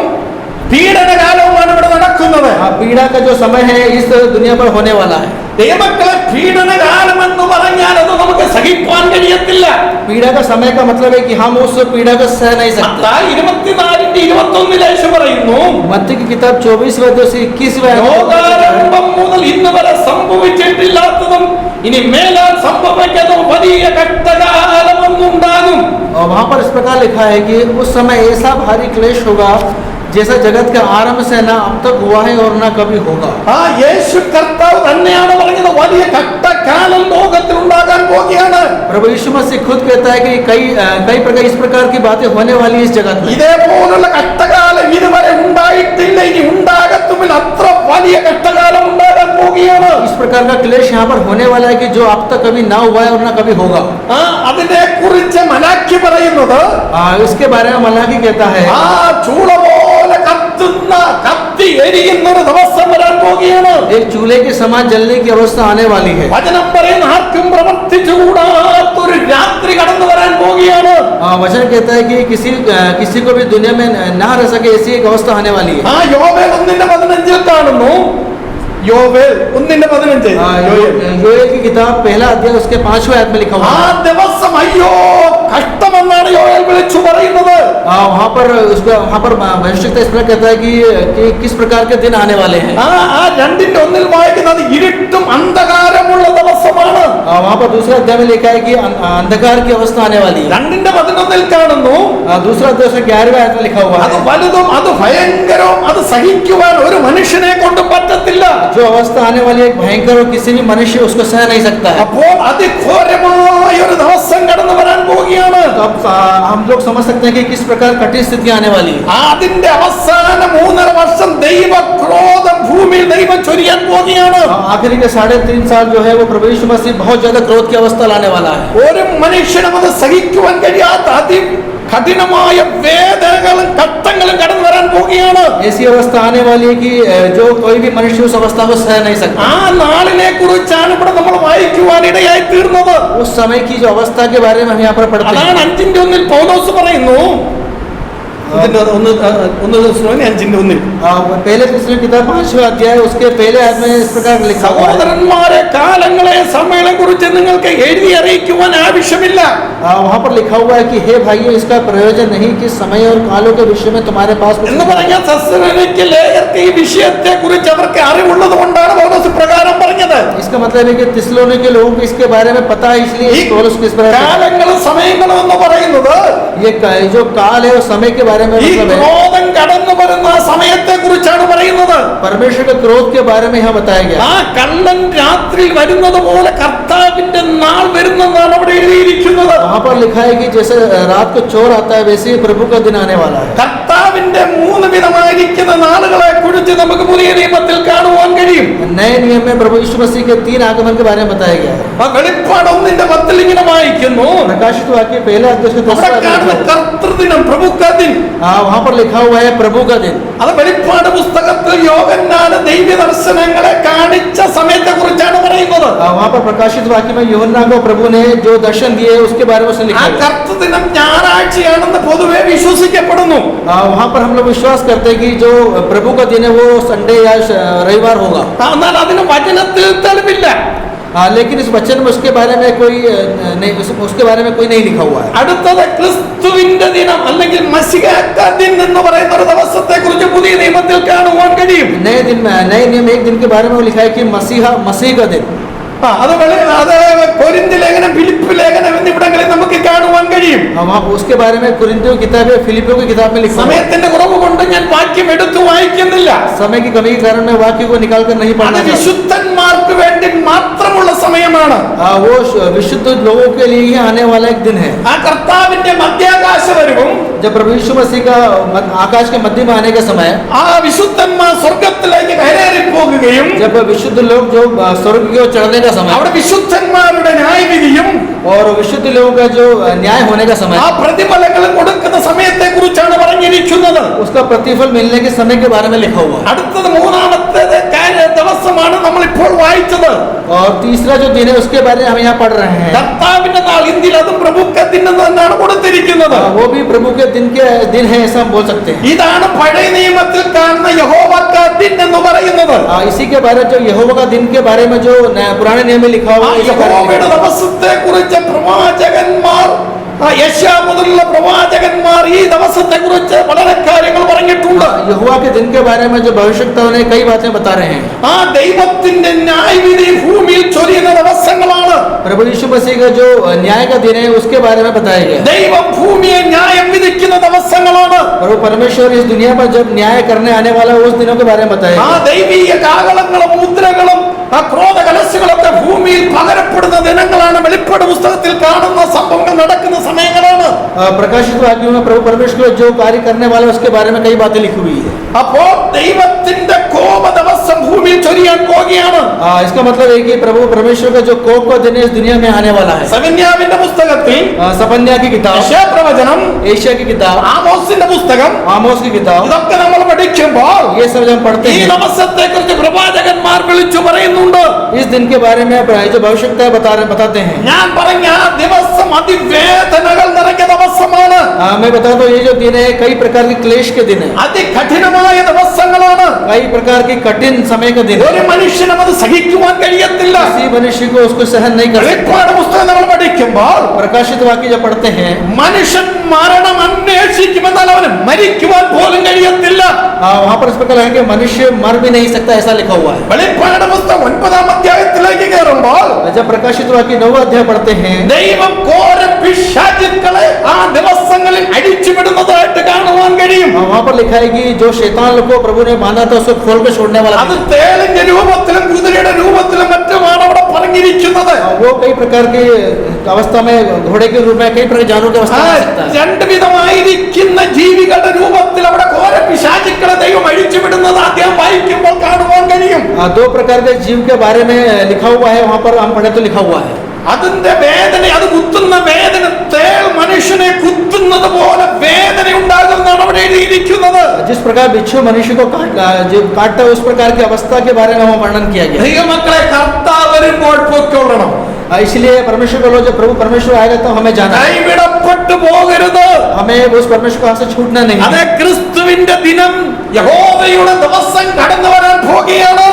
പീഡനകാലവുമാണ് ഇവിടെ നടക്കുന്നത്. पीड़ा का जो समय है इस दुनिया पर होने वाला है. ദൈവമക്കളെ, പീഡനകാലം എന്ന് പറഞ്ഞാൽ അത് നമുക്ക് സഹിക്കാൻ കഴിയത്തില്ല. पीड़ा का समय का मतलब है कि हम उस पीड़ा को सह नहीं सकते. മത്തായി 24:21 യേശു പറയുന്നു, मत्ती की किताब 24 अध्याय से 21 ലോകാരംഭം മുതൽ ഇന്ന് വരെ സംഭവിച്ചിട്ടില്ലാത്തതും ഇനി മേലാൽ സംഭവിക്കുന്നതും വലിയ കഷ്ടകാലമൊന്നുണ്ടാകും. और वहाँ पर इस प्रकार लिखा है कि उस समय ऐसा भारी क्लेश होगा जैसा जगत के आरंभ से ना अब तक हुआ है और ना कभी होगा. ആ യേശു കർത്താവ് തന്നെയാണ് പറഞ്ഞത്, വലിയ കഷ്ടകാലം ലോകത്തിൽ ഉണ്ടാകാൻ പോകുകയാണ്. प्रभु यीशु मसीह खुद कहता है कि कई प्रकार इस प्रकार की बातें होने वाली है इस जगत में. ഇതേപോലുള്ള കഷ്ടകാലം ഇതുവരെ ഉണ്ടായിട്ടില്ല, ഇനി ഉണ്ടാകത്തുമില്ല. അത്ര വലിയ കഷ്ടകാലം ഉണ്ടാകാൻ പോവുകയാണ്. इस प्रकार का क्लेश यहाँ पर होने वाला है कि जो अब तक कभी ना हुआ है और ना कभी होगा. അതിനെ കുറിച്ച് മലാക്കി പറയുന്നത്, इसके बारे में मलाकी कहता है ആ ചൂള പോലെ കത്തുന്ന കത്തി എരിയുന്ന ഒരു ദിവസം വരാൻ പോവുകയാണ്. एक चूल्हे के समान जलने की अवस्था आने वाली है. വചനം പറയുന്ന ആർക്കും പ്രവർത്തിച്ചുകൂടാത്തൊരു രാത്രി കടന്നു വരാൻ പോവുകയാണ്. वचन कहता है कि किसी को भी दुनिया में ना रह सके ऐसी एक अवस्था आने वाली है. ആ യോവേൽ 1:15 കാണുന്നു. യോവേൽ 1:15. योएल की किताब पहला अध्याय उसके 5वें आयत में लिखा हुआ ആ है. ദിവസം അയ്യോ കഷ്ടമെന്നാണ് യോവേൽ വിളിച്ചു പറയുന്നത്. वहाँ पर भविष्यता इस प्रकार कहता है कि किस प्रकार के दिन आने वाले हैं. ആ 2:1 വായിക്കുന്നത് ഇരുട്ടും അന്ധകാരമുള്ള ദിവസമാണ്. वहाँ पर दूसरे अध्याय में लिखा है कि अंधकार की अवस्था आने वाली है. 2:11 കാണുന്നു. दूसरा अध्याय से 11वें आयत में लिखा हुआ അത് है. വലുതും അത് ഭയങ്കരവും അത് സഹിക്കുവാൻ ഒരു മനുഷ്യനെ കൊണ്ട് പറ്റത്തില്ല. जो अवस्था आने वाली है भयंकर और किसी भी मनुष्य उसको सह नहीं सकता है. അപ്പോൾ അതിഘോരമായ ഒരു ദിവസം കടന്നു വരാൻ പോവുകയാണ്. तो अब हम लोग समझ सकते हैं कि किस प्रकार कठिन स्थिति आने वाली है. അതിന്റെ അവസാന 3.5 വർഷം ദൈവക്രോധം ഭൂമിയിൽ ദൈവം ചൊരിയാൻ പോവുകയാണ്. आखिरी के 3.5 साल जो है वो प्रभु यीशु मसीह बहुत ज्यादा क्रोध की अवस्था लाने वाला है. ഒരു മനുഷ്യനും അത് സഹിക്കുവാൻ കഴിയാത്ത അതികഠിനമായ വേദനകളും കഷ്ടങ്ങളും കടന്നു വരാൻ പോവുകയാണ്. ऐसी अवस्था आने वाली है कि जो कोई भी मनुष्य उस अवस्था को सह नहीं सकता. ആ നാളിനെ കുറിച്ചാണ് ഇവിടെ നമ്മൾ വായിക്കുവാൻ ഇടയായി തീർന്നത്. उस समय की जो अवस्था के बारे में हम यहाँ पर पढ़ते അതാണ് हैं. 5:1 പൗലോസ് പറയുന്നു. 5:1 पहले तीसरे किताब 5वें अध्याय उसके पहले आयत में इस प्रकार लिखा हुआ है. സഹോദരന്മാരെ, കാലങ്ങളെ സമയങ്ങളെ കുറിച്ച് നിങ്ങൾക്ക് എഴുതി അറിയിക്കുവാൻ ആവശ്യമില്ല. वहाँ पर लिखा हुआ है कि हे भाइयों, इसका प्रयोजन नहीं कि समय और कालों के विषय में तुम्हारे पास कुछ എന്ന് പറഞ്ഞാൽ തെസ്സലോനിക്ക ലേഖകർക്ക് ഈ വിഷയത്തെ കുറിച്ച് അവർക്ക് അറിവുള്ളത് കൊണ്ടാണ് പൗലോസ് പ്രകാരം പറഞ്ഞത്. इसका मतलब है कि तिस्सलुनी के लोगों को इसके बारे में पता है, इसलिए ഈ पौलुस किस प्रकार കാലങ്ങളും സമയങ്ങളും എന്ന് പറയുന്നത് ये जो काल है उस समय के बारे में ഈ मतलब है. ക്രോധം കടന്നു വരുന്ന സമയത്തെ കുറിച്ചാണ് പറയുന്നത്. परमेश्वर के क्रोध के बारे में यहाँ बताया गया. ആ കള്ളൻ രാത്രിയിൽ വരുന്നത് പോലെ കർത്താവിന്റെ നാൾ വരുന്നതാണ് അവിടെ എഴുതിയിരിക്കുന്നത്. वहाँ पर लिखा है कि जैसे रात को चोर आता है वैसे ही प्रभु का दिन आने वाला है. കർത്താവിന്റെ 3 വിധമായിരിക്കുന്ന നാളുകളെ കുറിച്ച് നമുക്ക് പുതിയ നിയമത്തിൽ കാണുവാൻ കഴിയും. नए नियम में प्रभु यीशु मसीह के 3 आगमन के बारे में बताया गया है. ആ വെളിപ്പാട് 1:10 ഇങ്ങനെ വായിക്കുന്നു. प्रकाशित वाक्य पहले अध्याय के 10 അവിടെ आयत में കാണുന്ന लिखा है. കർത്തൃദിനം, പ്രഭുക്കദിൻ, वहाँ पर लिखा हुआ है प्रभु का दिन. അത് വെളിപ്പാട് പുസ്തകത്തിൽ യോഹന്നാന് ദൈവ ദർശനങ്ങളെ കാണിച്ച സമയത്തെ കുറിച്ചാണ് പറയുന്നത്. वहाँ पर प्रकाशित वाक्य में यूहन्ना को प्रभु ने जो दर्शन दिए उसके बारे में उसने ആ लिखा है. കർത്തൃദിനം ഞായറാഴ്ചയാണെന്ന് പൊതുവെ വിശ്വസിക്കപ്പെടുന്നു. वहाँ पर हम लोग विश्वास करते हैं कि जो प्रभु का दिन है वो संडे या रविवार होगा. എന്നാൽ അതിന് വചനത്തിൽ തെളിവില്ല. लेकिन इस वचन में उसके बारे में कोई नहीं, उसके बारे में कोई नहीं लिखा हुआ है. അടുത്തത് ക്രിസ്തുവിന്റെ ദിനം അല്ലെങ്കിൽ മശിഹാദിൻ എന്ന് പറയുന്ന ഒരു ദിവസത്തെ കുറിച്ച് പുതിയ നിയമത്തിൽ കാണുവാൻ കഴിയും. नए नियम एक दिन के बारे में वो लिखा है कि मसीह का दिन. അത് കൊരിന്ത് ലേഖനം, ഫിലിപ്പ് ലേഖനം എന്നിവിടങ്ങളിൽ നമുക്ക് കാണുവാൻ കഴിയും. वहाँ उसके बारे में कुरिन्थियों की किताब है, फिलिपियों की किताब में लिखा है। സമയത്തിന്റെ കുറവ് കൊണ്ട് ഞാൻ വാക്യം എടുത്തു വായിക്കുന്നില്ല. समय की कमी के कारण मैं वाक्य को निकाल कर नहीं അത് पढ़ना चाहता। വിശുദ്ധന്മാർക്ക് വേണ്ടി മാത്രമുള്ള സമയമാണ്. वो विशुद्ध लोगों के लिए ही आने वाला एक दिन है। ആ കർത്താവിന്റെ മധ്യാകാശവരവും जब प्रभु यीशु मसीह का आकाश के मध्य में आने का समय, ആ വിശുദ്ധന്മാർ സ്വർഗത്തിലേക്ക് കയറി പോകുകയും जब विशुद्ध लोग जो स्वर्ग की ओर चढ़ने का समय അവിടെ വിശുദ്ധന്മാരുടെ ന്യായവിധിയും और विशुद्ध लोगों का जो न्याय होने का समय, ആ പ്രതിഫലങ്ങൾ കൊടുക്കുന്ന സമയത്തെ കുറിച്ചാണ് പറഞ്ഞിരിക്കുന്നത്. उसका प्रतिफल मिलने के समय के बारे में लिखा हुआ है। അടുത്തത് മൂന്നാമത്തെ ദിവസമാണ് നമ്മൾ ഇപ്പോൾ വായിച്ചത്. और तीसरा जो दिन है उसके बारे में हम यहाँ पढ़ रहे हैं। കർത്താവിന്റെ നാൾ, ഇന്ത്യയിൽ അതും പ്രഭുക്കത്തിന് എന്നാണ് കൊടുത്തിരിക്കുന്നത്. वो भी प्रभु के दिन है, ऐसा हम बोल सकते हैं। ഇതാണ് പഴയ നിയമത്തിൽ കാണുന്ന യഹോവക്ക ദിൻ എന്ന് പറയുന്നത്. इसी के बारे जो यहोवा का दिन के बारे में जो पुराने नियम में लिखा हुआ है, इसी बारे में യഹോവയുടെ ദിവസത്തെ കുറിച്ച് പ്രവാചകന്മാർ, യെശയ്യാ മുതലുള്ള പ്രവാചകന്മാർ ഈ ദിവസത്തെ കുറിച്ച് വളരെ കാര്യങ്ങൾ പറഞ്ഞിട്ടുണ്ട്. यहोवा के दिन के बारे में जो भविष्यवक्ताओं ने कई बातें बता रहे हैं। ആ ദൈവത്തിന്റെ ന്യായവിധി ഭൂമിയിൽ ചൊരിയുന്ന ദിവസങ്ങളാണ്. प्रभु यीशु मसीह का जो न्याय का दिन है उसके बारे में बताया गया। ദൈവം ഭൂമിയെ ന്യായം വിധിക്കുന്ന ദിവസങ്ങളാണ്. प्रभु परमेश्वर इस दुनिया पर जब न्याय करने आने वाला उस दिनों के बारे में बताया ആ गया। ദൈവീയ കാഹളങ്ങളും മുദ്രകളും ആ ക്രോധ കലശങ്ങളൊക്കെ ഭൂമിയിൽ പകരപ്പെടുന്ന ദിനങ്ങളാണ്. വെളിപ്പാട് പുസ്തകത്തിൽ കാണുന്ന സംഭവങ്ങൾ നടക്കുന്ന സമയങ്ങളാണ്. प्रकाशित वाक्यों में प्रभु परमेश्वर जो कार्य करने वाला उसके बारे में कई बातें लिखी हुई है। അപ്പോൾ ദൈവത്തിന്റെ കോപ ദിവസം ഭൂമിയിൽ ചൊരിയാൻ പോകുകയാണ്. इसका मतलब है कि प्रभु परमेश्वर का जो कोप का दिन है इस दुनिया में आने वाला है। സഫന്യാവിന്റെ പുസ്തകത്തിൽ सपन्या की किताब, യെശയ്യാ പ്രവചനം, एशिया की किताब, ആമോസിന്റെ പുസ്തകം, आमोस की किताब, ഇതൊക്കെ നമ്മൾ പഠിക്കുമ്പോൾ ये सब जब हम पढ़ते ഈ हैं ദിവസത്തെ കുറിച്ച് പ്രവാചകന്മാർ വിളിച്ചു പറയുന്നുണ്ട്. इस दिन के बारे में जो भविष्यवक्ता बताते हैं। ഞാൻ പറഞ്ഞ ആ ദിവസം അതിവേദനകൾ നിറഞ്ഞ ദിവസമാണ്. मैं बताता हूँ ये जो दिन है कई प्रकार के क्लेश के दिन है, അതികഠിനമായ ദിവസങ്ങളാണ്. कई प्रकार की कठिन समय का दिन है। ഒരു മനുഷ്യനും അത് സഹിക്കുവാൻ കഴിയത്തില്ല. किसी मनुष्य को उसको सहन नहीं कर सकता। വെളിപ്പാട് പുസ്തകം നമ്മൾ പഠിക്കുമ്പോൾ प्रकाशित वाक्य जब पढ़ते हैं, മനുഷ്യൻ മരണം അന്വേഷിക്കുമെന്നാൽ അവന് മരിക്കുവാൻ പോലും കഴിയത്തില്ല. वहाँ पर इस प्रकार है कि मनुष्य मर भी नहीं सकता, ऐसा लिखा हुआ है। വെളിപ്പാട് പുസ്തകം 9-ാം അധ്യായത്തിലേക്ക് കയറുമ്പോൾ जब प्रकाशित वाक्य 9वां अध्याय पढ़ते हैं, ദൈവം ഘോര പിശാചുക്കളെ ആ ദിവസങ്ങളിൽ അടിച്ചുവിടുന്നതായിട്ട് കാണുവാൻ കഴിയും. वहाँ पर लिखा है कि जो शैतान लोग को प्रभु ने बांधा था उसको खोल कर छोड़ने वाला അത് തേളിന്റെ രൂപത്തിലും കുതിരയുടെ രൂപത്തിലും മറ്റുമാണ് അവിടെ പറഞ്ഞിരിക്കുന്നത്. वो कई प्रकार की अवस्था में, घोड़े के रूप में, कई प्रकार जानवर की अवस्था में आ सकता है। രണ്ട് വിധമായിരിക്കുന്ന ജീവികളുടെ രൂപത്തിൽ അവിടെ ഘോര പിശാചുക്കളെ ദൈവം അഴിച്ചുവിടുന്നത് അദ്ദേഹം വായിക്കുമ്പോൾ കാണുവാൻ കഴിയും. दो प्रकार के जीव के बारे में लिखा हुआ है, वहाँ पर हम पढ़े तो लिखा हुआ है। അതിന്റെ വേദന, അത് കുത്തുന്ന വേദന തേൾ മനുഷ്യനെ കുത്തുന്നത് പോലെ വേദന ഉണ്ടാകുന്നതാണ് അവിടെ എഴുതിയിരിക്കുന്നത്. जिस प्रकार बिच्छू मनुष्य को काटता है उस प्रकार की अवस्था के बारे में वहाँ वर्णन किया गया। ദൈവമക്കളെ, കർത്താവ് വരുമ്പോൾ പൊയ്ക്കൊള്ളണം. इसलिए परमेश्वर को जब प्रभु परमेश्वर आएगा तो हमें जाना है, കൈവിടപ്പെട്ടു പോകരുത്. हमें उस परमेश्वर को हमसे छूटना नहीं है। അതെ, ക്രിസ്തുവിന്റെ ദിനം, യഹോവയുടെ ദിവസം കടന്നു വരാൻ പോകുകയാണ്.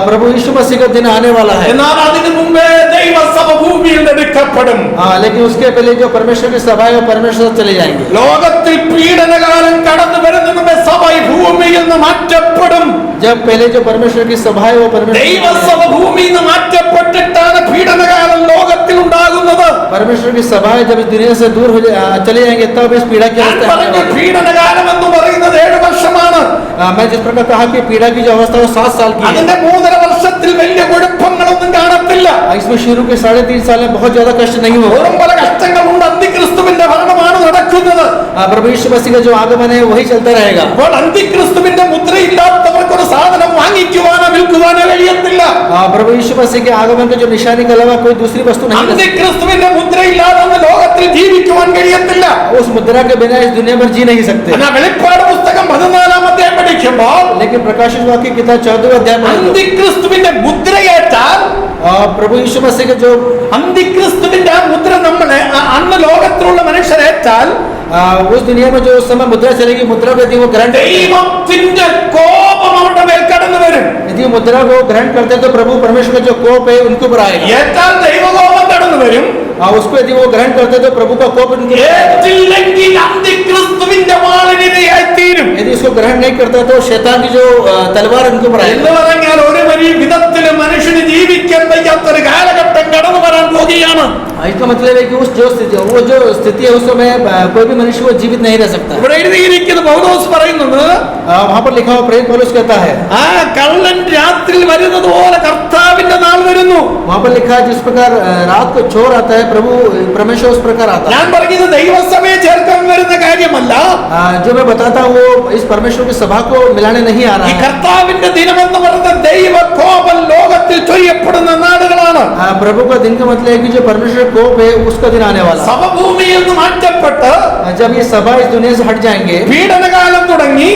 प्रभु यीशु मसीह का दिन आने वाला है। എന്നാൽ അതിനു മുമ്പേ ദൈവസഭ ഭൂമിയിൽ എടുക്കപ്പെടും. लेकिन उसके पहले जो परमेश्वर की सभा है वो परमेश्वर चले जाएंगे। ലോകത്തിൽ പീഡനകാലം കടന്നു വരുന്നതിന് മുമ്പേ സഭ ഈ ഭൂമിയിൽ നിന്ന് മാറ്റപ്പെടും. जब पहले जो परमेश्वर की सभा है वो परमेश्वर ദൈവസഭ ഭൂമിയിൽ നിന്ന് മാറ്റപ്പെട്ടിട്ടാണ് പീഡനകാലം ലോകത്തിൽ ഉണ്ടാകുന്നത്. परमेश्वर की सभा है जब इस दुनिया से दूर हो चले जाएंगे तब इस पीड़ा की ഞാൻ अवस्था പറഞ്ഞ आने वाली है। പീഡനകാലം എന്ന് പറയുന്നത് 7 വർഷമാണ്. मैं जिस प्रकार कहा कि पीड़ा की जो अवस्था वो 7 साल की है। അതിന്റെ 3.5 വർഷത്തിൽ വലിയ കുഴപ്പങ്ങളൊന്നും കാണത്തില്ല. इसमें शुरू के 3.5 साल में बहुत ज्यादा कष्ट नहीं हुआ। വെറും പല കഷ്ടങ്ങളുണ്ട്. അന്തിക്രിസ്തുവിന്റെ ഭരണമാണ് നടക്കുന്നത്. प्रभु यीशु मसीह का जो आगमन है वही चलता रहेगा। അപ്പോൾ അന്തിക്രിസ്തുവിന്റെ മുദ്രയില്ലാത്തവർക്ക് ഒരു സാധനം വാങ്ങിക്കുവാനോ വിൽക്കുവാനോ കഴിയത്തില്ല. प्रभु यीशु मसीह के आगमन के जो निशानी के अलावा कोई दूसरी वस्तु नहीं है। അന്തിക്രിസ്തുവിന്റെ മുദ്രയില്ലാതെ ലോകത്തിൽ ജീവിക്കുവാൻ കഴിയത്തില്ല. उस मुद्रा के बिना इस दुनिया पर जी नहीं सकते। എന്നാൽ വെളിപ്പാട് പുസ്തകം 14-ാം അധ്യായം പഠിക്കുമ്പോൾ लेकिन प्रकाशित वाक्य किताब 14वां अध्याय में അന്തിക്രിസ്തുവിന്റെ മുദ്രയേറ്റാൽ, प्रभु यीशु मसीह का जो അന്തിക്രിസ്തുവിന്റെ ആ മുദ്ര നമ്മളെ അന്ന് ലോകത്തിലുള്ള മനുഷ്യരേറ്റാൽ, उस दुनिया में जो उस समय मुद्रा चलेगी, मुद्रा को यदि वो ग्रहण ദൈവത്തിന്റെ കോപം അവരുടെ മേൽ കടന്നു വരും. यदि मुद्रा को ग्रहण करते हैं तो प्रभु परमेश्वर का जो कोप है उनके ऊपर आएगा। ഏറ്റാൽ ദൈവകോപം കടന്നു വരും. उसको यदि वो ग्रहण करते हैं तो प्रभु का कोप उनके ऊपर आएगा। ഏറ്റില്ലെങ്കിൽ അന്തിക്രിസ്തുവിന്റെ വാളിനിരയായിത്തീരും. यदि इसको ग्रहण नहीं करता तो शैतान की जो तलवार उनके ऊपर आएगी। എന്ന് പറഞ്ഞാൽ ഒരു വലിയ വിധത്തിലും മനുഷ്യന് ജീവിക്കാൻ വയ്യാത്തൊരു കാലഘട്ടം इसका मतलब है कि वो जो स्थिति है उस समय कोई भी मनुष्य वो जीवित नहीं रह सकता। ഇവിടെ എഴുതിയിരിക്കുന്ന പൗലോസ് പറയുന്നത് वहाँ पर लिखा हुआ प्रेरित पौलुस कहता है ആ കള്ളൻ രാത്രിയിൽ വരുന്നത് പോലെ കർത്താവിന്റെ നാൾ വരുന്നു. वहाँ पर लिखा है जिस प्रकार रात को चोर आता है प्रभु परमेश्वर उस प्रकार आता है। ഞാൻ പറയുന്നത് ദൈവസഭയെ ചേർക്കാൻ വരുന്ന കാര്യമല്ല. जो मैं बताता हूँ वो इस परमेश्वर की सभा को मिलाने नहीं आ रहा ഈ है। കർത്താവിന്റെ ദിനമെന്ന് പറയുന്നത് ദൈവകോപം ലോകത്തിൽ ചൊരിയപ്പെടുന്ന നാളുകളാണ്. प्रभु का दिन का मतलब है कि जो परमेश्वर कोप है उसका दिन आने वाला है। സഭ ഭൂമിയിൽ നിന്ന് മാറ്റപ്പെട്ട് जब ये सभा इस दुनिया से हट जाएंगे, പീഡനകാലം തുടങ്ങി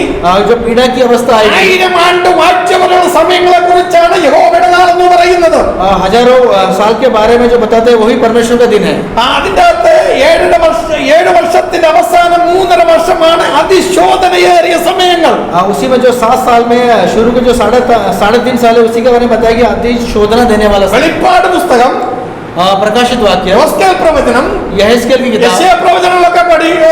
जो पीड़ा की अवस्था आएगी, 1000 ആണ്ട് വാഴ്ചവരുടെ സമയങ്ങളെ കുറിച്ചാണ് യഹോവയുടെ നാൾ എന്ന് പറയുന്നത്. हजारों साल के बारे में जो बताते हैं वही परमेश्वर का दिन है। അതിന്റെ അകത്ത് 7 വർഷത്തിന്റെ അവസാനം 3.5 വർഷമാണ് അതിശോധനയേറിയ സമയങ്ങൾ. उसी में जो 7 साल में शुरू के जो 3.5 साल है उसी के बारे में बताया कि अति शोधना देने वाला समय। വെളിപ്പാട് പുസ്തകം, प्रकाशित वाक्य, യോസ്കേൽ പ്രവചനം, यहेजकेल की किताब, യെശയ്യാ പ്രവചനങ്ങളൊക്കെ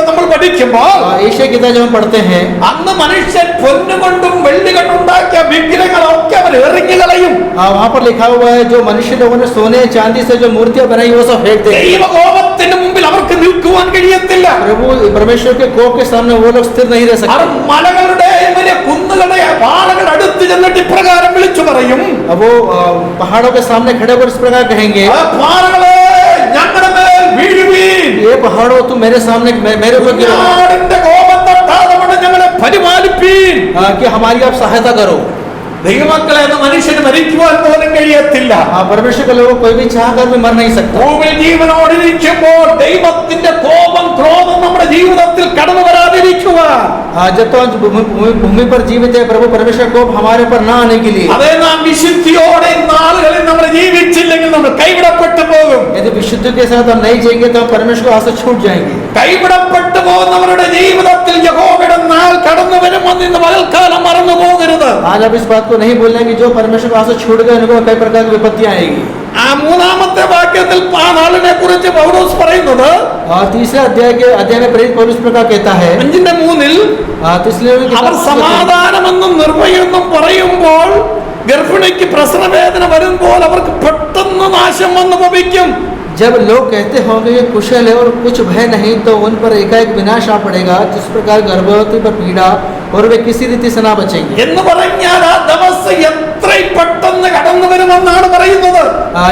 നമ്മൾ പഠിക്കുമ്പോൾ एशिया की किताब जब हम पढ़ते हैं, അന്ന് മനുഷ്യൻ പൊന്നുകൊണ്ടും വെള്ളി കൊണ്ടുണ്ടാക്കിയ വിഗ്രഹങ്ങളൊക്കെ അവർ എറിഞ്ഞു കളയും. वहाँ पर लिखा हुआ है जो मनुष्य लोगों ने सोने चांदी से जो मूर्तियां बनाई वो सब फेंक देंगे। ദൈവകോപത്തിന് മുമ്പിൽ അവർക്ക് നിൽക്കുവാൻ കഴിയത്തില്ല. प्रभु परमेश्वर के कोप के सामने वो लोग स्थिर नहीं रह അവർ सकते। മലകളുടെയും വലിയ കുന്നുകളുടെ പാറകൾ അടുത്ത് ചെന്നിട്ട് ഇപ്രകാരം വിളിച്ചു പറയും, अब वो पहाड़ों के सामने खड़े होकर इस प्रकार कहेंगे, "ആ പാറകളെ ഞങ്ങളുടെ മേൽ വീഴുവീൻ, ये पहाड़ों तुम मेरे सामने मेरे ऊपर गिरो, കുഞ്ഞാടിന്റെ കോപം തട്ടാതെ ഞങ്ങളെ പരിപാലിപ്പീൻ." कि हमारी आप सहायता करो। ദൈവമക്കളെ എന്ന മനുഷ്യന് മരിക്കുവാൻ പോലും കഴിയത്തില്ല. परमेश्वर के लोगों कोई भी चाह कर भी मर नहीं सकता। ഭൂമിയിൽ ജീവനോടിരിക്കുമ്പോൾ ദൈവത്തിന്റെ കോപം ക്രോധം നമ്മുടെ ജീവിതത്തിൽ കടന്നു വരാതിരിക്കുവാൻ जब तो भूमि पर जीवित है प्रभु परमेश्वर कोप हमारे पर ना आने के लिए, അതേ നാം വിശുദ്ധിയോടെ നാളുകളിൽ നമ്മൾ ജീവിച്ചില്ലെങ്കിൽ നമ്മൾ കൈവിടപ്പെട്ടു പോകും. यदि विशुद्धि के साथ हम नहीं जाएंगे तो हम परमेश्वर को हाथ से छूट जाएंगे। കൈവിടപ്പെട്ടു പോകുന്നവരുടെ ജീവിതത്തിൽ യഹോവയുടെ നാൾ കടന്നു വരുമെന്ന് ഇന്ന് പകൽക്കാലം മറന്നു പോകരുത്. आज आप इस बात को नहीं बोल रहे कि जो परमेश्वर को हाथ से छूट गए उनको कई प्रकार की विपत्ति आएगी। ആ മൂന്നാമത്തെ വാക്യത്തിൽ ആ നാളിനെ കുറിച്ച് പൗലോസ് പറയുന്നത്, और तीसरे अध्याय में प्रेरित पौलुस प्रकार कहता है 5:3 അവർ സമാധാനമെന്നും നിർഭയെന്നും പറയുമ്പോൾ ഗർഭിണിക്ക് പ്രസവവേദന വരുമ്പോൾ അവർക്ക് പെട്ടെന്ന് നാശം വന്നു ഭവിക്കും. जब लोग कहते होंगे ये कुशल है और कुछ भय नहीं तो उन पर एकाएक विनाश आ पड़ेगा, जिस प्रकार गर्भवती पर पीड़ा और वे किसी रीति से ना बचेंगे। എന്ന് പറഞ്ഞാൽ ആ ദിവസം എത്ര പെട്ടെന്ന് കടന്നു വരുമെന്നാണ് പറയുന്നത്.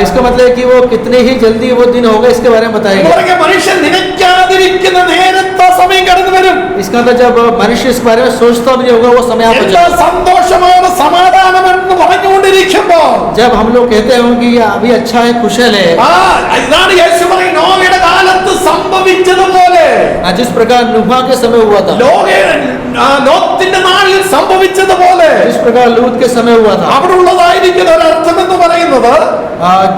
इसका मतलब है कि वो कितने ही जल्दी वो दिन होगा इसके बारे में बताएगा। മനുഷ്യൻ നിனைക്കാതിരിക്കുന്ന നേരത്തെ സമയം കടന്നു വരും. इसका मतलब जब मनुष्य इस बारे में सोचता भी नहीं होगा वो समय आप എന്താ സന്തോഷമാണ് സമാധാനമെന്ന് പറഞ്ഞുകൊണ്ടിരിക്കുമ്പോൾ जब हम लोग कहते हैं कि ये अभी अच्छा है कुशल है, ഇതാണ് യേശു പറയുന്നത് നോവയുടെ കാലത്ത് സംഭവിച്ചതുപോലെ, जिस प्रकार नूहा के समय हुआ था, ലോത്തിന്റെ നാളിൽ സംഭവിച്ചതുപോലെ जिस प्रकार लूत के समय हुआ था, അവിടെ ഉള്ളതായിരിക്കുന്ന ഒരർത്ഥം എന്ന് പറയുന്നത്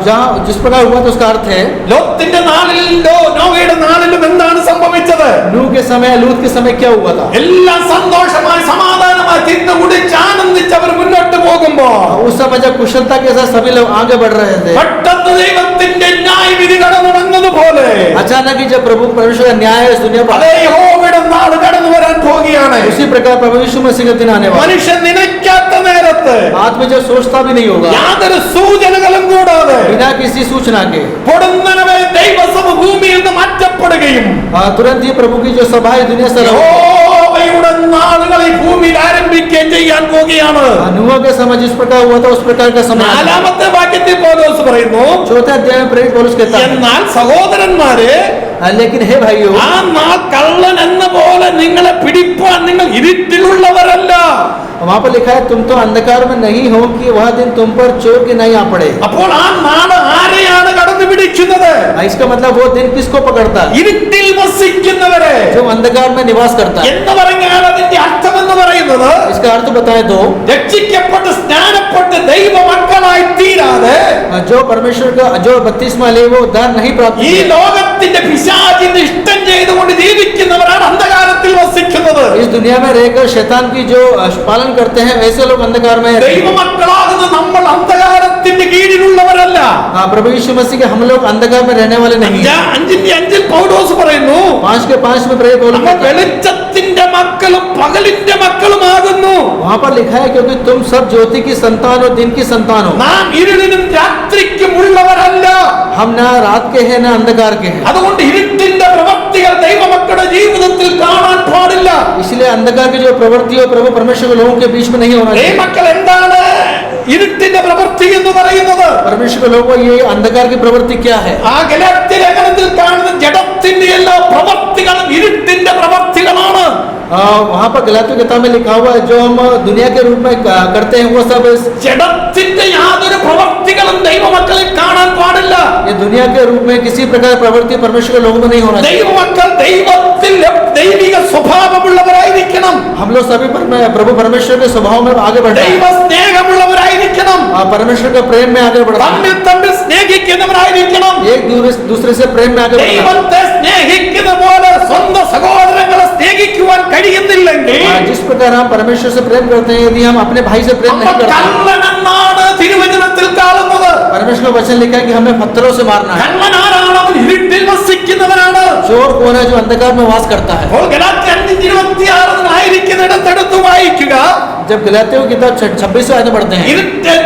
जहाँ जिस प्रकार हुआ था उसका अर्थ है ലോത്തിന്റെ നാളിലോ നോവയുടെ നാളിലും എന്താണ് സംഭവിച്ചത്? नूह के समय लूत के समय क्या हुआ था? എല്ലാം സന്തോഷമായി സമാധാനമായി തിന്നു കുടിച്ച് ആനന്ദിച്ച് അവർ മുന്നോട്ട് പോകുമ്പോ उस समय जब कुशलता के साथ सभी लोग आगे बढ़ रहे थे, പെട്ടെന്ന് ദൈവത്തിന്റെ ന്യായവിധി കടന്നു വന്നതുപോലെ अचानक ही जब प्रभु परमेश्वर का न्याय इस दुनिया पर, അതേ യഹോവയുടെ നാൾ കടന്നു വരാൻ പോകുകയാണ്. उसी प्रकार प्रभु यीशु मसीह का दिन आने वाला। മനുഷ്യൻ നിனைക്കാത്ത നേരത്ത് आदमी जब सोचता भी नहीं होगा, യാതൊരു സൂചനകളും കൂടാതെ बिना किसी सूचना के പൊടുന്നനവേ ദൈവസഭ ഭൂമിയിൽ നിന്ന് മാറ്റപ്പെടുകയും तुरंत ही प्रभु की जो सभा है दुनिया से യഹോവയുടെ നാളുകൾ ഈ ഭൂമിയിൽ ആരംഭിക്കുകയും ചെയ്യാൻ പോകുകയാണ്. नूह के समय जिस प्रकार हुआ था उस प्रकार का समय। നാലാമത്തെ വാക്യത്തിൽ പൗലോസ് പറയുന്നു, चौथे अध्याय में प्रेरित पौलुस कहता है, എന്നാൽ സഹോദരന്മാരെ लेकिन हे भाइयों, ആ നാൾ കള്ളൻ എന്ന പോലെ നിങ്ങളെ പിടിപ്പാൻ നിങ്ങൾ ഇരുട്ടിലുള്ളവരല്ല. वहाँ पर लिखा है तुम तो अंधकार में नहीं हो कि वह दिन तुम पर चोर के नहीं आ पड़े। അപ്പോൾ ആ നാൾ ആരെയാണ് കടന്നു പിടിക്കുന്നത്? इसका मतलब वो दिन किसको पकड़ता है? ഇരുട്ടിൽ വസിക്കുന്നവരെ जो अंधकार में निवास करता है। എന്ന് പറഞ്ഞാൽ അതിന്റെ അർത്ഥം എന്ന് പറയുന്നത് इसका अर्थ बताए तो രക്ഷിക്കപ്പെട്ട് സ്നാനപ്പെട്ട് ദൈവ മക്കളായി തീരാതെ जो परमेश्वर का जो बपतिस्मा ले वो उद्धार नहीं प्राप्त ഈ ലോകത്തിന്റെ പിശാചിന്റെ ഇഷ്ടം ചെയ്തുകൊണ്ട് ജീവിക്കുന്നവരാണ് അന്ധകാരത്തിൽ വസിക്കുന്നത്. इस दुनिया में रहकर शैतान की जो पालन करते हैं वैसे लोग अंधकार में रहते ദൈവ हैं। മക്കളാകുന്ന നമ്മൾ അന്ധകാരത്തിന്റെ കീഴിലുള്ളവരല്ല. प्रभु यीशु मसीह के हम लोग अंधकार में रहने वाले नहीं हैं। 5:5 പൗലോസ് പറയുന്നു, 5 के 5 में प्रेरित पौलुस നമ്മൾ कहता है, വെളിച്ചത്തിന്റെ മക്കളും പകലിന്റെ മക്കളുമാകുന്നു. वहाँ पर लिखा है क्योंकि तुम सब ज्योति की संतान और दिन की संतान हो. നാം ഇരുളിനും രാത്രിക്കും ഉള്ളവരല്ല. हम ना रात के हैं ना अंधकार के हैं. അതുകൊണ്ട് ഇരുട്ടിന്റെ പ്രവൃത്തികൾ ദൈവമക്കളുടെ ജീവിതത്തിൽ കാണാൻ പാടില്ല. इसलिए अंधकार की जो प्रवृत्ति हो प्रभु परमेश्वर के लोगों के बीच में नहीं होना चाहिए. മക്കൾ എന്താണ് ഇരുട്ടിന്റെ പ്രവൃത്തി എന്ന് പറയുന്നത്? परमेश्वर के लोगों को ये अंधकार की प्रवृत्ति क्या है? ആ ഗലാത്യ ലേഖനത്തിൽ കാണുന്ന ജഡത്തിന്റെ എല്ലാ പ്രവൃത്തികളും ഇരുട്ടിന്റെ പ്രവൃത്തികളാണ്. वहाँ पर गलातियों की किताब में लिखा हुआ है जो हम दुनिया के रूप में करते हैं वो सब ജഡത്തിന്റെ യാതൊരു പ്രവൃത്തികളും ദൈവമക്കളിൽ കാണാൻ പാടില്ല. ये दुनिया के रूप में किसी प्रकार प्रवृत्ति परमेश्वर के लोगों में नहीं होना चाहिए. ദൈവമക്കൾ ദൈവത്തിൽ ദൈവിക സ്വഭാവമുള്ളവരായിരിക്കണം. हम लोग सभी प्रभु परमेश्वर के स्वभाव में आगे बढ़े. ദൈവ സ്നേഹമുള്ളവരായിരിക്കണം. परमेश्वर के प्रेम में आगे बढ़े. തമ്മിൽ തമ്മിൽ സ്നേഹിക്കുന്നവരായിരിക്കണം. एक दूसरे से प्रेम में आगे बढ़े. ദൈവത്തെ സ്നേഹിക്കുന്ന പോലെ സ്വന്തം സഹോദരങ്ങളെ സ്നേഹിക്കുവാൻ കഴിയുന്നില്ലെങ്കിൽ जिस प्रकार हम परमेश्वर से प्रेम करते हैं यदि हम अपने भाई से प्रेम नहीं करते കള്ളനെന്നാണ് തിരുവചനത്തിൽ കാണുന്നത്. परमेश्वर का वचन लिखा है कि हमें पत्थरों से मारना है. കള്ളനാരാണ്? അവൻ ഇരുട്ടിൽ വസിക്കുന്നവനാണ്. चोर कौन है? जो अंधकार में वास करता है. അപ്പോൾ ഗലാത്യ 5:26 ആയിരിക്കുന്നിടത്തെടുത്ത് വായിക്കുക. जब गलातियों की किताब 26 आयत पढ़ते हैं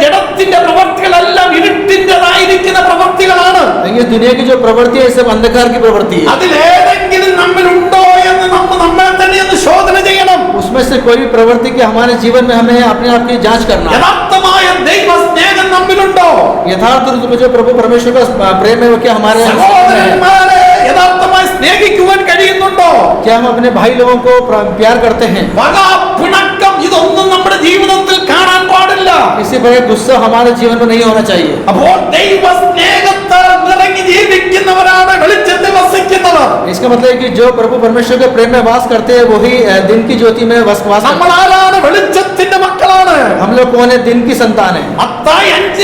ജഡത്തിന്റെ പ്രവൃത്തികളെല്ലാം ഇരുട്ടിന്റേതായിരിക്കുന്ന പ്രവൃത്തികളാണ്. ये दुनिया की जो प्रवृत्ति है सब अंधकार की प्रवृत्ति है. അതിലേതെങ്കിലും നമ്മിലുണ്ടോ എന്ന് നമ്മളെ തന്നെ ഒന്ന് ശോധന ചെയ്യണം. उसमें से कोई भी प्रवृत्ति के हमारे जीवन में हमें अपने आप की जांच करना है. യഥാർത്ഥമായ ദൈവ സ്നേഹം നമ്മിലുണ്ടോ? यथार्थ रूप में जो प्रभु परमेश्वर का प्रेम है वो क्या हमारे സഹോദരന്മാരെ യഥാർത്ഥമായി സ്നേഹിക്കുവാൻ കഴിയുന്നുണ്ടോ? क्या हम अपने भाई लोगों को प्यार करते हैं? പക, പിണക്കം ഇതൊന്നും നമ്മുടെ ജീവിതത്തിൽ കാണാൻ പാടില്ല. किसी प्रकार गुस्सा हमारे जीवन में नहीं होना चाहिए. അപ്പോൾ ദൈവ സ്നേഹത്താൽ നിറഞ്ഞു ജീവിക്കുന്നവരാണ് വെളിച്ചത്തിൽ വസിക്കുന്നവർ. इसका मतलब है कि जो प्रभु परमेश्वर के प्रेम में वास करते हैं वही दिन की ज्योति में वास करते നമ്മൾ हैं. ആരാണ്? വെളിച്ചത്തിന്റെ മക്കളാണ്. हम लोग कौन है? दिन की संतान है. മത്തായി 5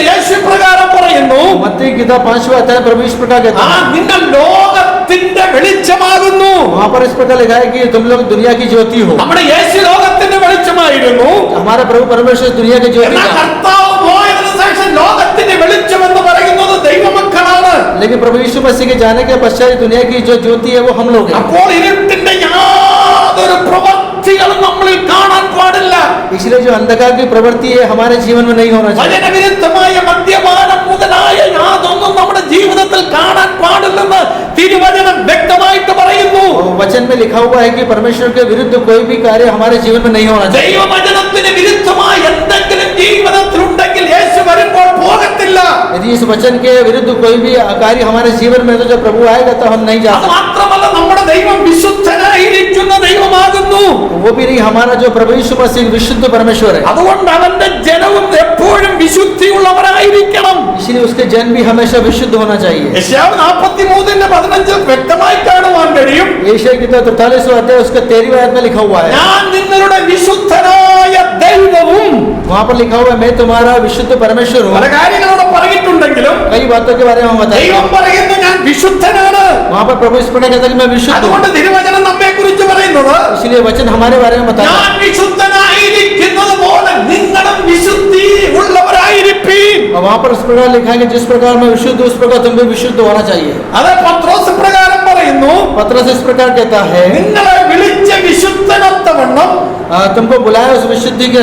യേശു പ്രകാരം പറയുന്നു, मत्ती की किताब 5वां अध्याय प्रभु इस प्रकार कहता है നിങ്ങൾ ലോകത്തിന്റെ വെളിച്ചമാകുന്നു. वहाँ पर इस प्रकार लिखा है कि तुम लोग दुनिया की ज्योति हो. നമ്മുടെ യേശു ലോകത്തിന്റെ വെളിച്ചമായിരുന്നു. हमारा प्रभु परमेश्वर दुनिया की ज्योति എന്നാൽ है. കർത്താവ് പോയതിനു ശേഷം ലോകത്തിന്റെ വെളിച്ചം എന്ന് പറയുന്നത് ദൈവമക്കളാണ്. लेकिन प्रभु यीशु मसीह के जाने के पश्चात दुनिया की जो ज्योति है वो हम लोग हैं. അപ്പോൾ ഇരുട്ടിന്റെ യാതൊരു പ്രവൃത്തികളും നമ്മളിൽ കാണാൻ പാടില്ല. इसलिए जो अंधकार की प्रवृत्ति है हमारे जीवन में नहीं होना चाहिए. വചനവിരുദ്ധമായ മദ്യപാനം മുതലായ യാതൊന്നും നമ്മുടെ ജീവിതത്തിൽ കാണാൻ പാടില്ലെന്ന് തിരുവചനം വ്യക്തമായിട്ട് പറയുന്നു. वचन में लिखा हुआ है कि परमेश्वर के विरुद्ध कोई भी कार्य हमारे जीवन में नहीं होना चाहिए. ദൈവവചനത്തിന് വിരുദ്ധമായ എന്തെങ്കിലും ജീവിതത്തിൽ ഉണ്ടെങ്കിൽ യേശു വരുമ്പോൾ പോകത്തില്ല. यदि इस वचन के विरुद्ध कोई भी कार्य हमारे जीवन में तो जब प्रभु आएगा तो हम नहीं जा അത് सकते. മാത്രമല്ല, നമ്മുടെ ദൈവം വിശുദ്ധനായിരിക്കുന്ന ദൈവമാകുന്നു. वो भी नहीं, हमारा जो प्रभु यीशु मसीह विशुद्ध परमेश्वर है. അതുകൊണ്ട് അവന്റെ ജനവും എപ്പോഴും വിശുദ്ധിയുള്ളവരായിരിക്കണം. इसलिए उसके जन भी हमेशा विशुद्ध होना चाहिए. യെശയ്യാവ് 43:15 വ്യക്തമായി കാണുവാൻ കഴിയും. यशायाह की किताब 43वां अध्याय उसका 13वां आयत में लिखा हुआ है. ഞാൻ നിങ്ങളുടെ വിശുദ്ധനായ ദൈവവും. वहाँ पर लिखा हुआ है मैं तुम्हारा विशुद्ध परमेश्वर हूँ. പല കാര്യങ്ങളോട് പറഞ്ഞിട്ടുണ്ടെങ്കിലും कई बातों के बारे में हम बताएंगे. ദൈവം പറയുന്നു ഞാൻ വിശുദ്ധനാണ്. वहाँ पर प्रभु इस प्रकार कहता है कि मैं विशुद्ध हूँ. അതുകൊണ്ട് തിരുവചനം നമ്മെ കുറിച്ച് പറയുന്നത് इसलिए वचन हमारे बारे में बताया ഞാൻ വിശുദ്ധനായിരിക്കുന്നത് പോലെ നിങ്ങളും വിശുദ്ധി ഉള്ളവരായിരിപ്പീൻ. और वहाँ पर इस प्रकार लिखा है कि जिस प्रकार मैं विशुद्ध हूँ, उस प्रकार तुम भी विशुद्ध होना चाहिए. അത് പത്രോസ് പ്രകാരം പറയുന്നു, पत्रस इस प्रकार कहता है നിങ്ങളെ വിളിച്ച വിശുദ്ധനൊത്തവണ്ണം तुमको बुलाया उस विशुद्धि के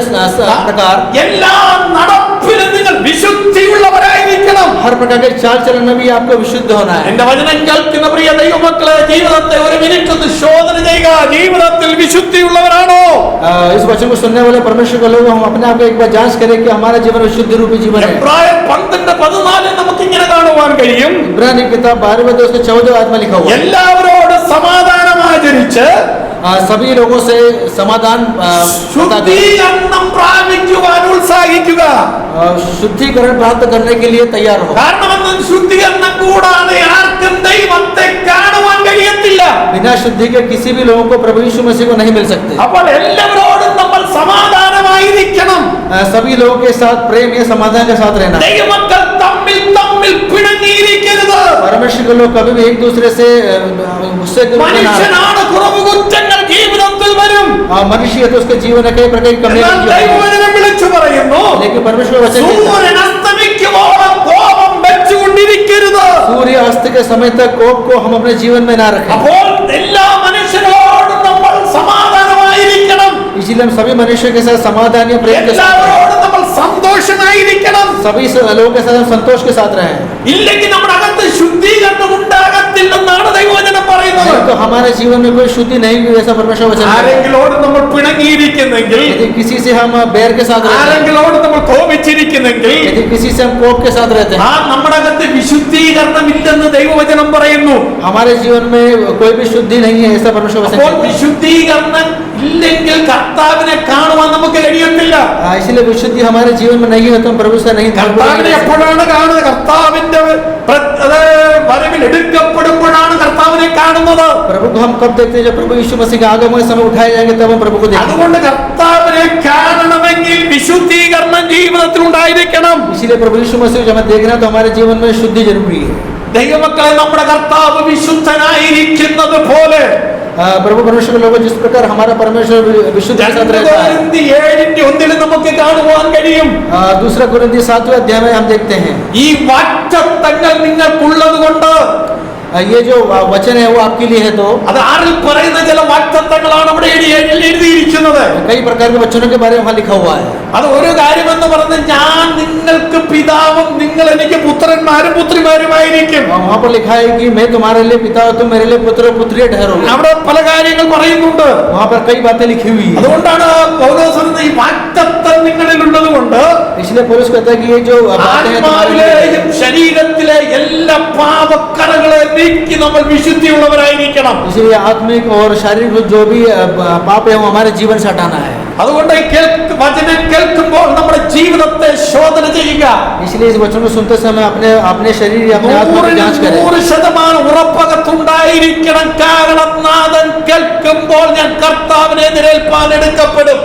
प्रकार എല്ലാ നടപ്പിലും നിങ്ങൾ വിശുദ്ധിയുള്ളവരായിരിക്കണം. हर प्रकार के चाल चलन में भी आपको विशुद्ध होना है. എന്റെ വചനം കേൾക്കുന്ന പ്രിയ ദൈവമക്കളെ, ജീവിതത്തെ ഒരു മിനിറ്റ് ഒന്ന് ശോധന ചെയ്യുക. ജീവിതത്തിൽ വിശുദ്ധിയുള്ളവരാണോ? इस वचन को सुनने वाले परमेश्वर के लोग हम अपने आप को एक बार जांच करें कि हमारा जीवन विशुद्ध रूपी जीवन है. എബ്രായർ 12:14 നമുക്ക് ഇങ്ങനെ കാണുവാൻ കഴിയും. इब्रानी की किताब 12वें अध्याय उसके 14वें आयत में लिखा हुआ है എല്ലാവരോടും സമാധാനം ആചരിച്ച് सभी लोगों से समाधान ശുദ്ധീകരണം പ്രാപിക്കുവാൻ ഉത്സാഹിക്കുക. शुद्धिकरण प्राप्त करने के लिए तैयार हो. കാരണം ശുദ്ധീകരണം കൂടാതെ ആർക്കും ദൈവത്തെ കാണുവാൻ കഴിയത്തില്ല. बिना शुद्धि के किसी भी लोगों को प्रभु यीशु मसीह को नहीं मिल सकते. അപ്പോൾ എല്ലാവരോടും നമ്മൾ സമാധാനമായിരിക്കണം. सभी लोगों के साथ प्रेम या समाधान के साथ रहना. ദൈവമക്കൾ തമ്മിൽ തമ്മിൽ പിണങ്ങിയിരിക്കരുത്. परमेश्वर के लोग कभी भी एक दूसरे से गुस्से के रूप में ना മനുഷ്യനാണ് കുറവ് കുറ്റങ്ങൾ ജീവിതത്തിൽ വരും. मनुष्य है तो उसके जीवन में कई प्रकार की कमियां എന്നാൽ ദൈവവചനം വിളിച്ചു പറയുന്നു, लेकिन परमेश्वर वचन कहता है, സൂര്യൻ അസ്തമിക്കുവോളം കോപം വെച്ചുകൊണ്ടിരിക്കരുത്. सूर्य अस्त के समय तक कोप को हम अपने जीवन में ना रखें. അപ്പോൾ എല്ലാ മനുഷ്യരോടും നമ്മൾ इसलिए हम सभी मनुष्यों के साथ समाधान या प्रेम के साथ എല്ലാവരോടും നമ്മൾ സന്തോഷമായിരിക്കണം. सभी लोगों के साथ हम संतोष के साथ रहें, ഇല്ലെങ്കിൽ നമ്മുടെ അകത്ത് ശുദ്ധീകരണം ഉണ്ടാകത്തില്ലെന്നാണ് ദൈവവചനം പറയുന്നത്. तो हमारे जीवन में कोई शुद्धि नहीं हुई ऐसा परमेश्वर वचन है। ആരെങ്കിലോട് നമ്മൾ പിണങ്ങിയിരിക്കുന്നെങ്കിൽ, यदि किसी से हम बैर के साथ रहते हैं, ആരെങ്കിലോട് നമ്മൾ കോപിച്ചിരിക്കുന്നെങ്കിൽ, यदि किसी से हम कोप के साथ रहते ആ हैं, നമ്മുടെ അകത്ത് വിശുദ്ധീകരണം ഇല്ലെന്ന് ദൈവവചനം പറയുന്നു. हमारे जीवन में कोई भी शुद्धि नहीं है ऐसा परमेश्वर वचन അപ്പോൾ कहता है। വിശുദ്ധീകരണം ഇല്ലെങ്കിൽ കർത്താവിനെ കാണുവാൻ നമുക്ക് കഴിയത്തില്ല. इसलिए विशुद्धि हमारे जीवन में नहीं है तो हम प्रभु से नहीं കർത്താവിനെ എപ്പോഴാണ് കാണുന്നത്? കർത്താവിന്റെ വരവിൽ എടുക്കപ്പെടുമ്പോഴാണ് കർത്താവിനെ കാണുന്നത്. प्रभु को हम कब देखते हैं? जब प्रभु यीशु मसीह के आगमन के समय उठाए जाएंगे तब हम प्रभु को देखेंगे। അതുകൊണ്ട് കർത്താവിനെ കാണണമെങ്കിൽ വിശുദ്ധീകരണം ജീവിതത്തിൽ ഉണ്ടായിരിക്കണം. इसीलिए प्रभु यीशु मसीह जब हमें देखना है तो हमारे जीवन में शुद्धि जरूरी है। ദൈവമക്കളെ, നമ്മുടെ കർത്താവ് വിശുദ്ധനായിരിക്കുന്നത് പോലെ प्रभु परमेश्वर के लोगों जिस प्रकार हमारा परमेश्वर विशुद्ध के साथ रहता है, 7:1 നമുക്ക് കാണുവാൻ കഴിയും. दूसरा कुरिन्थी 7वें अध्याय में हम देखते हैं ഈ വാഗ്ദത്തങ്ങൾ നിങ്ങൾക്കുള്ളത് കൊണ്ട്, ये जो वचन है वो आपके लिए है। तो അത് ആരിൽ പറയുന്ന ചില വാഗ്ദത്തങ്ങളാണ് അവിടെ എഴുതിയിരിക്കുന്നത്. कई प्रकार के वचनों के बारे में वहाँ लिखा हुआ है। അത് ഒരു കാര്യമെന്ന് പറഞ്ഞ്, ഞാൻ നിങ്ങൾക്ക് പിതാവും നിങ്ങൾ എനിക്ക് പുത്രന്മാരും പുത്രിമാരുമായിരിക്കും. वहाँ पर लिखा है कि मैं तुम्हारे लिए पिता और तुम मेरे लिए पुत्र और पुत्री ठहरोगे। അവിടെ പല കാര്യങ്ങൾ പറയുന്നുണ്ട്. वहाँ पर कई बातें लिखी हुई है। അതുകൊണ്ടാണ് പൗലോസ് പറയുന്നത്, ഈ വാഗ്ദത്തം നിങ്ങളിൽ ഉള്ളത് കൊണ്ട് इसलिए पौलुस कहता है कि ये जो बातें हैं तुम्हारे लिए, ആത്മാവിലെയും ശരീരത്തിലെ എല്ലാ പാപക്കറകളെ നീക്കി നമ്മൾ വിശുദ്ധിയുള്ളവരായിരിക്കണം. इसलिए आत्मिक और शारीरिक जो भी पाप है वो हमारे जीवन से हटाना है। അതുകൊണ്ട് വചനം കേൾക്കുമ്പോൾ നമ്മുടെ ജീവിതത്തെ ശോധന ചെയ്യുക. इसलिए इस वचन को सुनते समय अपने अपने शरीर या अपने आत्मा की जांच करें। 100% ഉറപ്പകത്തുണ്ടായിരിക്കണം. കാരണം നാഥൻ കേൾക്കുമ്പോൾ ഞാൻ കർത്താവിനെ എതിരേൽപ്പാൻ എടുക്കപ്പെടും.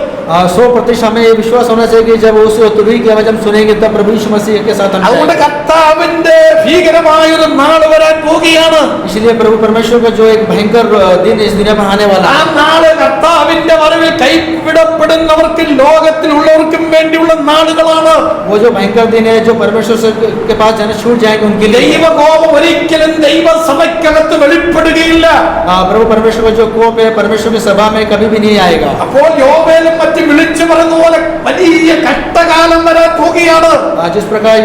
100% हमें ये विश्वास होना चाहिए कि जब उस तुरही की आवाज हम सुनेंगे तब प्रभु यीशु मसीह के साथ हम അതുകൊണ്ട് जाएंगे। കർത്താവിന്റെ ഭീകരമായ ഒരു നാൾ വരാൻ പോവുകയാണ്. इसलिए प्रभु परमेश्वर का जो एक भयंकर दिन इस दुनिया पर आने वाला ആ है, നാള് കർത്താവിന്റെ വരവിൽ കൈവിടപ്പെടുന്നവർക്ക് ലോകത്തിലുള്ളവർക്കും വേണ്ടിയുള്ള നാളുകളാണ്. वो जो भयंकर दिन है जो परमेश्वर से के पास जाने छूट जाएंगे उनके लिए। ദൈവകോപം ഒരിക്കലും ദൈവസഭയ്ക്കകത്ത് വെളിപ്പെടുകയില്ല. प्रभु परमेश्वर का जो कोप है परमेश्वर की सभा में कभी भी नहीं आएगा। അപ്പോൾ യോബേലും മറ്റും വിളിച്ചു പറഞ്ഞ പോലെ വലിയ കഷ്ടകാലം വരാൻ പോവുകയാണ്. जिस प्रकार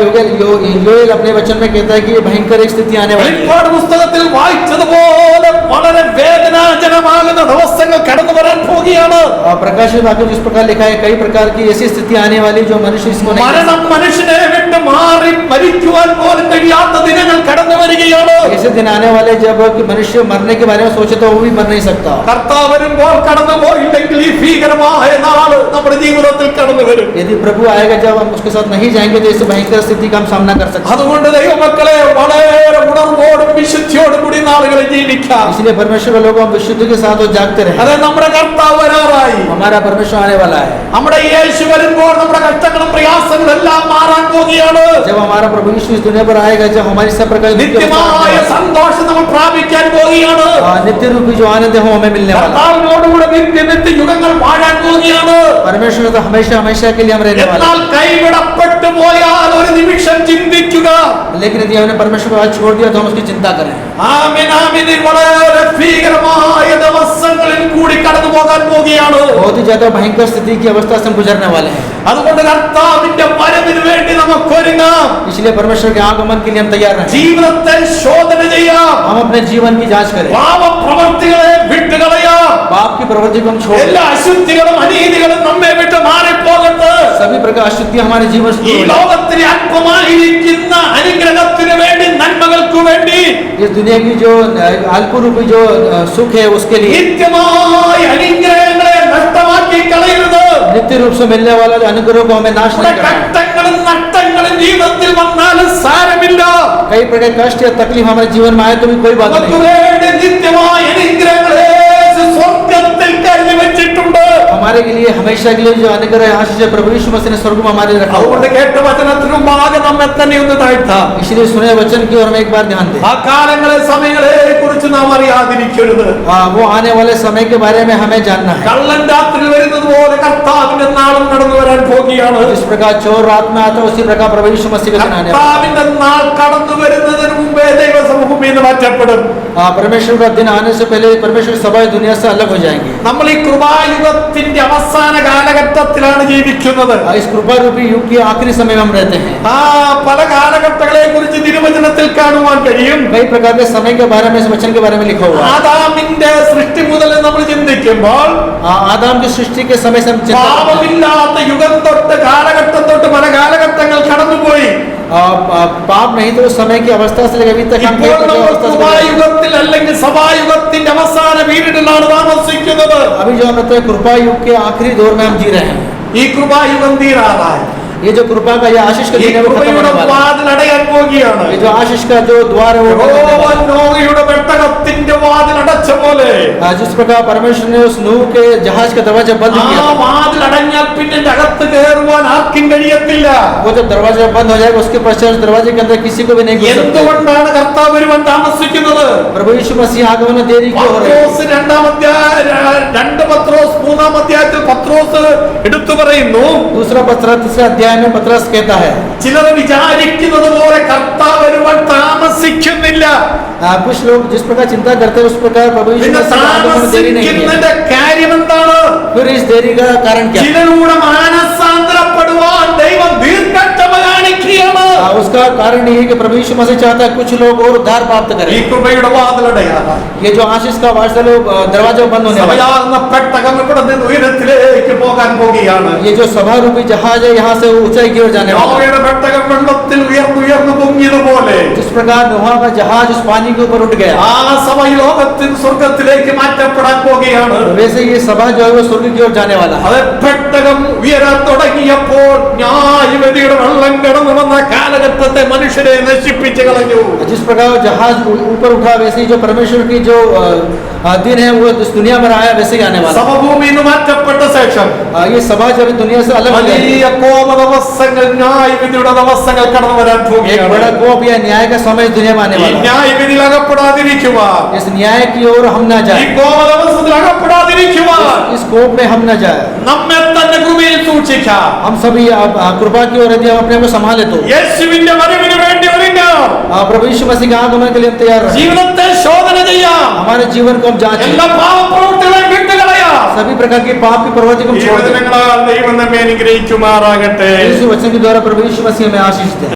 योएल अपने वचन में कहता है कि ये भयंकर एक स्थिति आने वाली है। വെളിപ്പാട് പുസ്തകത്തിൽ വായിച്ചതുപോലെ വളരെ വേദനാജനമാകുന്ന ദിവസങ്ങൾ കടന്നു വരാൻ പോവുകയാണ്. प्रकाशित वाक्य जिस प्रकार लिखा है कई प्रकार की ऐसी स्थिति आने वाली जो मनुष्य इसको नहीं മരണം മനുഷ്യനെ വിട്ട് മാറി മരിക്കുവാൻ പോലും കഴിയാത്ത ദിനങ്ങൾ കടന്നു വരികയാണ്. ऐसे दिन आने वाले जब कि मनुष्य मरने के बारे में सोचे तो वो भी मर नहीं सकता। കർത്താവ് വരുമ്പോൾ കടന്നു പോയില്ലെങ്കിൽ ഈ ഭീകരമായ നാള് നമ്മുടെ ജീവിതത്തിൽ കടന്നു വരും. यदि प्रभु आएगा जब हम उसके साथ नहीं जाएंगे तो इस भयंकर स्थिति का हम सामना कर सकते हैं। അതുകൊണ്ട് ദൈവമക്കളെ, വളരെ ഉണർവോടും വിശുദ്ധിയോടും കൂടി നാളുകളിൽ ജീവിക്കാം. इसलिए परमेश्वर के लोग हम विशुद्धि के साथ और जागते रहे। അത് നമ്മുടെ കർത്താവ് വരാറായി. हमारा परमेश्वर आने वाला है। നമ്മുടെ യേശു വരുമ്പോൾ നമ്മുടെ കഷ്ടങ്ങളും പ്രയാസങ്ങളും എല്ലാം മാറാൻ പോവുകയാണ്. जब हमारा प्रभु यीशु इस दुनिया पर आएगा, जब हमारी सब प्रकार की നിത്യമായ സന്തോഷം നമ്മൾ പ്രാപിക്കാൻ പോവുകയാണ്. नित्य रूपी जो आनंद है वो हमें मिलने वाला है। കർത്താവിനോടുകൂടെ നിത്യ യുഗങ്ങൾ വാഴാൻ പോവുകയാണ്. परमेश्वर तो हमेशा हमेशा के लिए हम रहने वाले എന്നാൽ കൈവിടപ്പെട്ടു പോയാൽ ഒരു നിമിഷം ചിന്തിക്കുക. हैं। लेकिन यदि हमने परमेश्वर को आज छोड़ दिया तो हम उसकी चिंता करें। ആമേൻ, ആമേൻ. വളരെ ഭീകരമായ ദിവസങ്ങളിൽ കൂടി കടന്നു പോകാൻ പോവുകയാണ്. बहुत ही ज्यादा भयंकर स्थिति की अवस्था से हम गुजरने वाले हैं। അതുകൊണ്ട് കർത്താവിന്റെ വരവിന് വേണ്ടി നമുക്ക് ഒരുങ്ങാം. इसलिए परमेश्वर के आगमन के लिए हम तैयार रहें। ജീവിതത്തെ ശോധന ചെയ്യാം. हम अपने जीवन की जांच करें। പാപപ്രവൃത്തികളെ വിട്ടുകളയാം. पाप की प्रवृत्ति को हम छोड़ എല്ലാ അശുദ്ധികളും അനീതികളും നമ്മെ വിട്ട് മാറിപ്പോകട്ടെ. सभी प्रकार अशुद्धि हमारे जीवन से ഈ दूर हो जाए। ലോകത്തിന് അല്പമായിരിക്കുന്ന അനുഗ്രഹത്തിന് വേണ്ടി, നന്മകൾക്ക് വേണ്ടി, इस दुनिया की जो अल्प रूपी जो सुख है उसके लिए നിത്യമായ അനുഗ്രഹങ്ങളെ നഷ്ടമാക്കി കളയരുത്. नित्य रूप से मिलने वाला जो अनुग्रह को हमें नाश നമ്മുടെ नहीं करना है। കഷ്ടങ്ങളും നഷ്ടങ്ങളും ജീവിതത്തിൽ വന്നാലും സാരമില്ല. कई प्रकार कष्ट या तकलीफ हमारे जीवन में आए तो भी कोई बात നമുക്ക് नहीं। വേണ്ടി നിത്യമായ അനുഗ്രഹങ്ങളെ സ്വർഗ്ഗത്തിൽ കരുതി വെച്ചിട്ടുണ്ട്. हमारे के लिए हमेशा के लिए जो अनुग्रह आशीष है प्रभु यीशु मसीह ने स्वर्ग में हमारे लिए रखा हुआ അതുകൊണ്ട് है। കേട്ട വചനത്തിനു മുമ്പാകെ നമ്മെ നമ്മെ തന്നെ ഒന്ന് താഴ്ത്താം. इसलिए सुने वचन की ओर में एक बार ध्यान दें. ആ കാലങ്ങളെ സമയങ്ങളെ കുറിച്ച് നാം അറിയാതിരിക്കരുത്. वो आने वाले समय के बारे में हमें जानना है. കള്ളൻ രാത്രി വരുന്നത് പോലെ കർത്താവിന്റെ നാളും കടന്നു വരാൻ പോകുകയാണ്. जिस प्रकार चोर रात में आता है उसी प्रकार प्रभु यीशु मसीह का दिन आने वाला है. കർത്താവിന്റെ നാൾ കടന്നു വരുന്നതിന് മുമ്പേ ദൈവസമൂഹത്തിൽ നിന്ന് മാറ്റപ്പെടും. परमेश्वर का दिन आने से पहले परमेश्वर की सभा दुनिया से अलग हो जाएंगे. നമ്മൾ ഈ കൃപായുഗത്തിന്റെ അവസാന കാലഘട്ടത്തിലാണ് ജീവിക്കുന്നത്. इस कृपा रूपी युग के आखिरी समय में हम रहते हैं. പല കാലഘട്ടങ്ങളെ കുറിച്ച് തിരുവചനത്തിൽ കാണുവാൻ കഴിയും. कई प्रकार के समय के बारे में इस वचन के बारे में लिखा हुआ है. ആദാമിന്റെ സൃഷ്ടി മുതൽ നമ്മൾ ചിന്തിക്കുമ്പോൾ आदम की सृष्टि के समय से हम चिंता करते हैं. പാപമില്ലാത്ത യുഗം തൊട്ട് കാലഘട്ടം തൊട്ട് പല കാലഘട്ടങ്ങൾ കടന്നുപോയി. पाप नहीं तो उस समय की अवस्था से लेकर अभी तक हम ഇപ്പോൾ നമ്മൾ കൃപായുഗത്തിൽ അല്ലെങ്കിൽ സഭായുഗത്തിന്റെ അവസാന പീരീഡിലാണ് താമസിക്കുന്നത്. अभी जो हम रहते हैं कृपा युग के आखिरी दौर में हम जी रहे हैं. ഈ കൃപായുഗം തീരാറായി. ये जो कृपा का ये आशीष का दिन है वो खत्म होने वाला है. വാതിൽ അടയാൻ പോകുകയാണ്. ये जो आशीष का जो द्वार है वो നോഹയുടെ പെട്ടകത്തിന്റെ വാതിൽ അടച്ച പോലെ जिस प्रकार परमेश्वर ने उस नूह के जहाज का दरवाजा बंद किया ആ വാതിൽ അടഞ്ഞാൽ പിന്നെ അകത്ത് കയറുവാൻ ആർക്കും കഴിയത്തില്ല. वो जब दरवाजा बंद हो जाएगा उसके पश्चात उस दरवाजे के अंदर किसी को भी नहीं घुस सकते. എന്തുകൊണ്ടാണ് കർത്താവ് വരുവാൻ താമസിക്കുന്നത്? प्रभु यीशु मसीह आगमन देरी क्यों हो रही है? പത്രോസ് മൂന്നാം അധ്യായത്തിൽ പത്രോസ് എടുത്തു പറയുന്നു, दूसरा पत्रस तीसरे अध्याय में पत्रस कहता है ചിലർ വിചാരിക്കുന്നത് പോലെ കർത്താവ് വരുവാൻ താമസിക്കുന്നില്ല. कुछ लोग जिस प्रकार चिंता करते हैं उस प्रकार प्रभु यीशु പിന്നെ मसीह आगमन में देरी नहीं है. താമസിക്കുന്നതിന്റെ കാര്യം എന്താണ്? फिर इस देरी का कारण क्या? ചിലരുടെ മാനസാന്തരപ്പെടുവാൻ ദൈവം ദീർഘക്ഷമ കാണിക്കുകയാണ്. उसका कारण ये है कि प्रभु यीशु मसीह चाहता है कुछ लोग और उद्धार प्राप्त ഈ करें. കൃപയുടെ വാതിലടയാണ്. ये जो आशीष का वार्षल दरवाजा बंद होने वाला है. സഭയാകുന്ന പെട്ടകം ഇവിടെ നിന്ന് ഉയരത്തിലേക്ക് പോകാൻ പോകുകയാണ്. ये जो सभा रूपी जहाज है यहाँ से ऊंचाई की ओर जाने वाला है. നോഹയുടെ പെട്ടകം വെള്ളത്തിൽ ഉയർന്നു പൊങ്ങിയതുപോലെ जिस प्रकार नोहा का जहाज उस पानी के ऊपर उठ गया, ആ സഭ ലോകത്തിൽ സ്വർഗത്തിലേക്ക് മാറ്റപ്പെടാൻ പോകുകയാണ്. वैसे ये सभा जो है वो स्वर्ग की ओर जाने वाला है. അത് പെട്ടകം ഉയരാൻ തുടങ്ങിയപ്പോൾ ന്യായവിധിയുടെ വെള്ളം കടന്നു വന്ന കാലഘട്ടത്തെ മനുഷ്യരെ നശിപ്പിച്ചു കളഞ്ഞു. जिस प्रकार वो जहाज ऊपर उठा वैसे ही जो परमेश्वर की जो दिन है वो इस दुनिया में आया वैसे ही आने वाला है. സമഭൂമിയിൽ നിന്ന് മാറ്റപ്പെട്ട ശേഷം ये सभा जब दुनिया से अलग हो जाएगी, വലിയ കോപ ദിവസങ്ങൾ ന്യായവിധിയുടെ ദിവസങ്ങൾ കടന്നു വരാൻ एक പോകുകയാണ്. बड़ा कोप या न्याय का समय इस दुनिया में आने ഈ वाला है. ന്യായവിധിയിൽ അകപ്പെടാതിരിക്കുവാൻ, इस न्याय की ओर हम न ഈ जाए, കോപ ദിവസത്തിൽ അകപ്പെടാതിരിക്കുവാൻ इस कोप में हम न जाए. നമ്മെ തന്നെ കൃപയിൽ സൂക്ഷിക്കാം. हम सभी कृपा की ओर यदि हम अपने को संभाले तो യേശുവിന്റെ വരവിന് വേണ്ടി ഒരുങ്ങാം. प्रभु यीशु मसीह के आगमन के लिए हम तैयार रहें. ജീവിതത്തെ ശോധന ചെയ്യാം. हमारे जीवन को हम जांचें, എല്ലാ പാപപ്രവൃത്തികളെയും വിട്ടുകളയാം. सभी प्रकार की पाप की प्रवृत्ति को हम ഈ छोड़ दें. വചനങ്ങളാൽ ദൈവം നമ്മെ അനുഗ്രഹിക്കുമാറാകട്ടെ. इस वचन के द्वारा प्रभु यीशु मसीह हमें आशीष दे.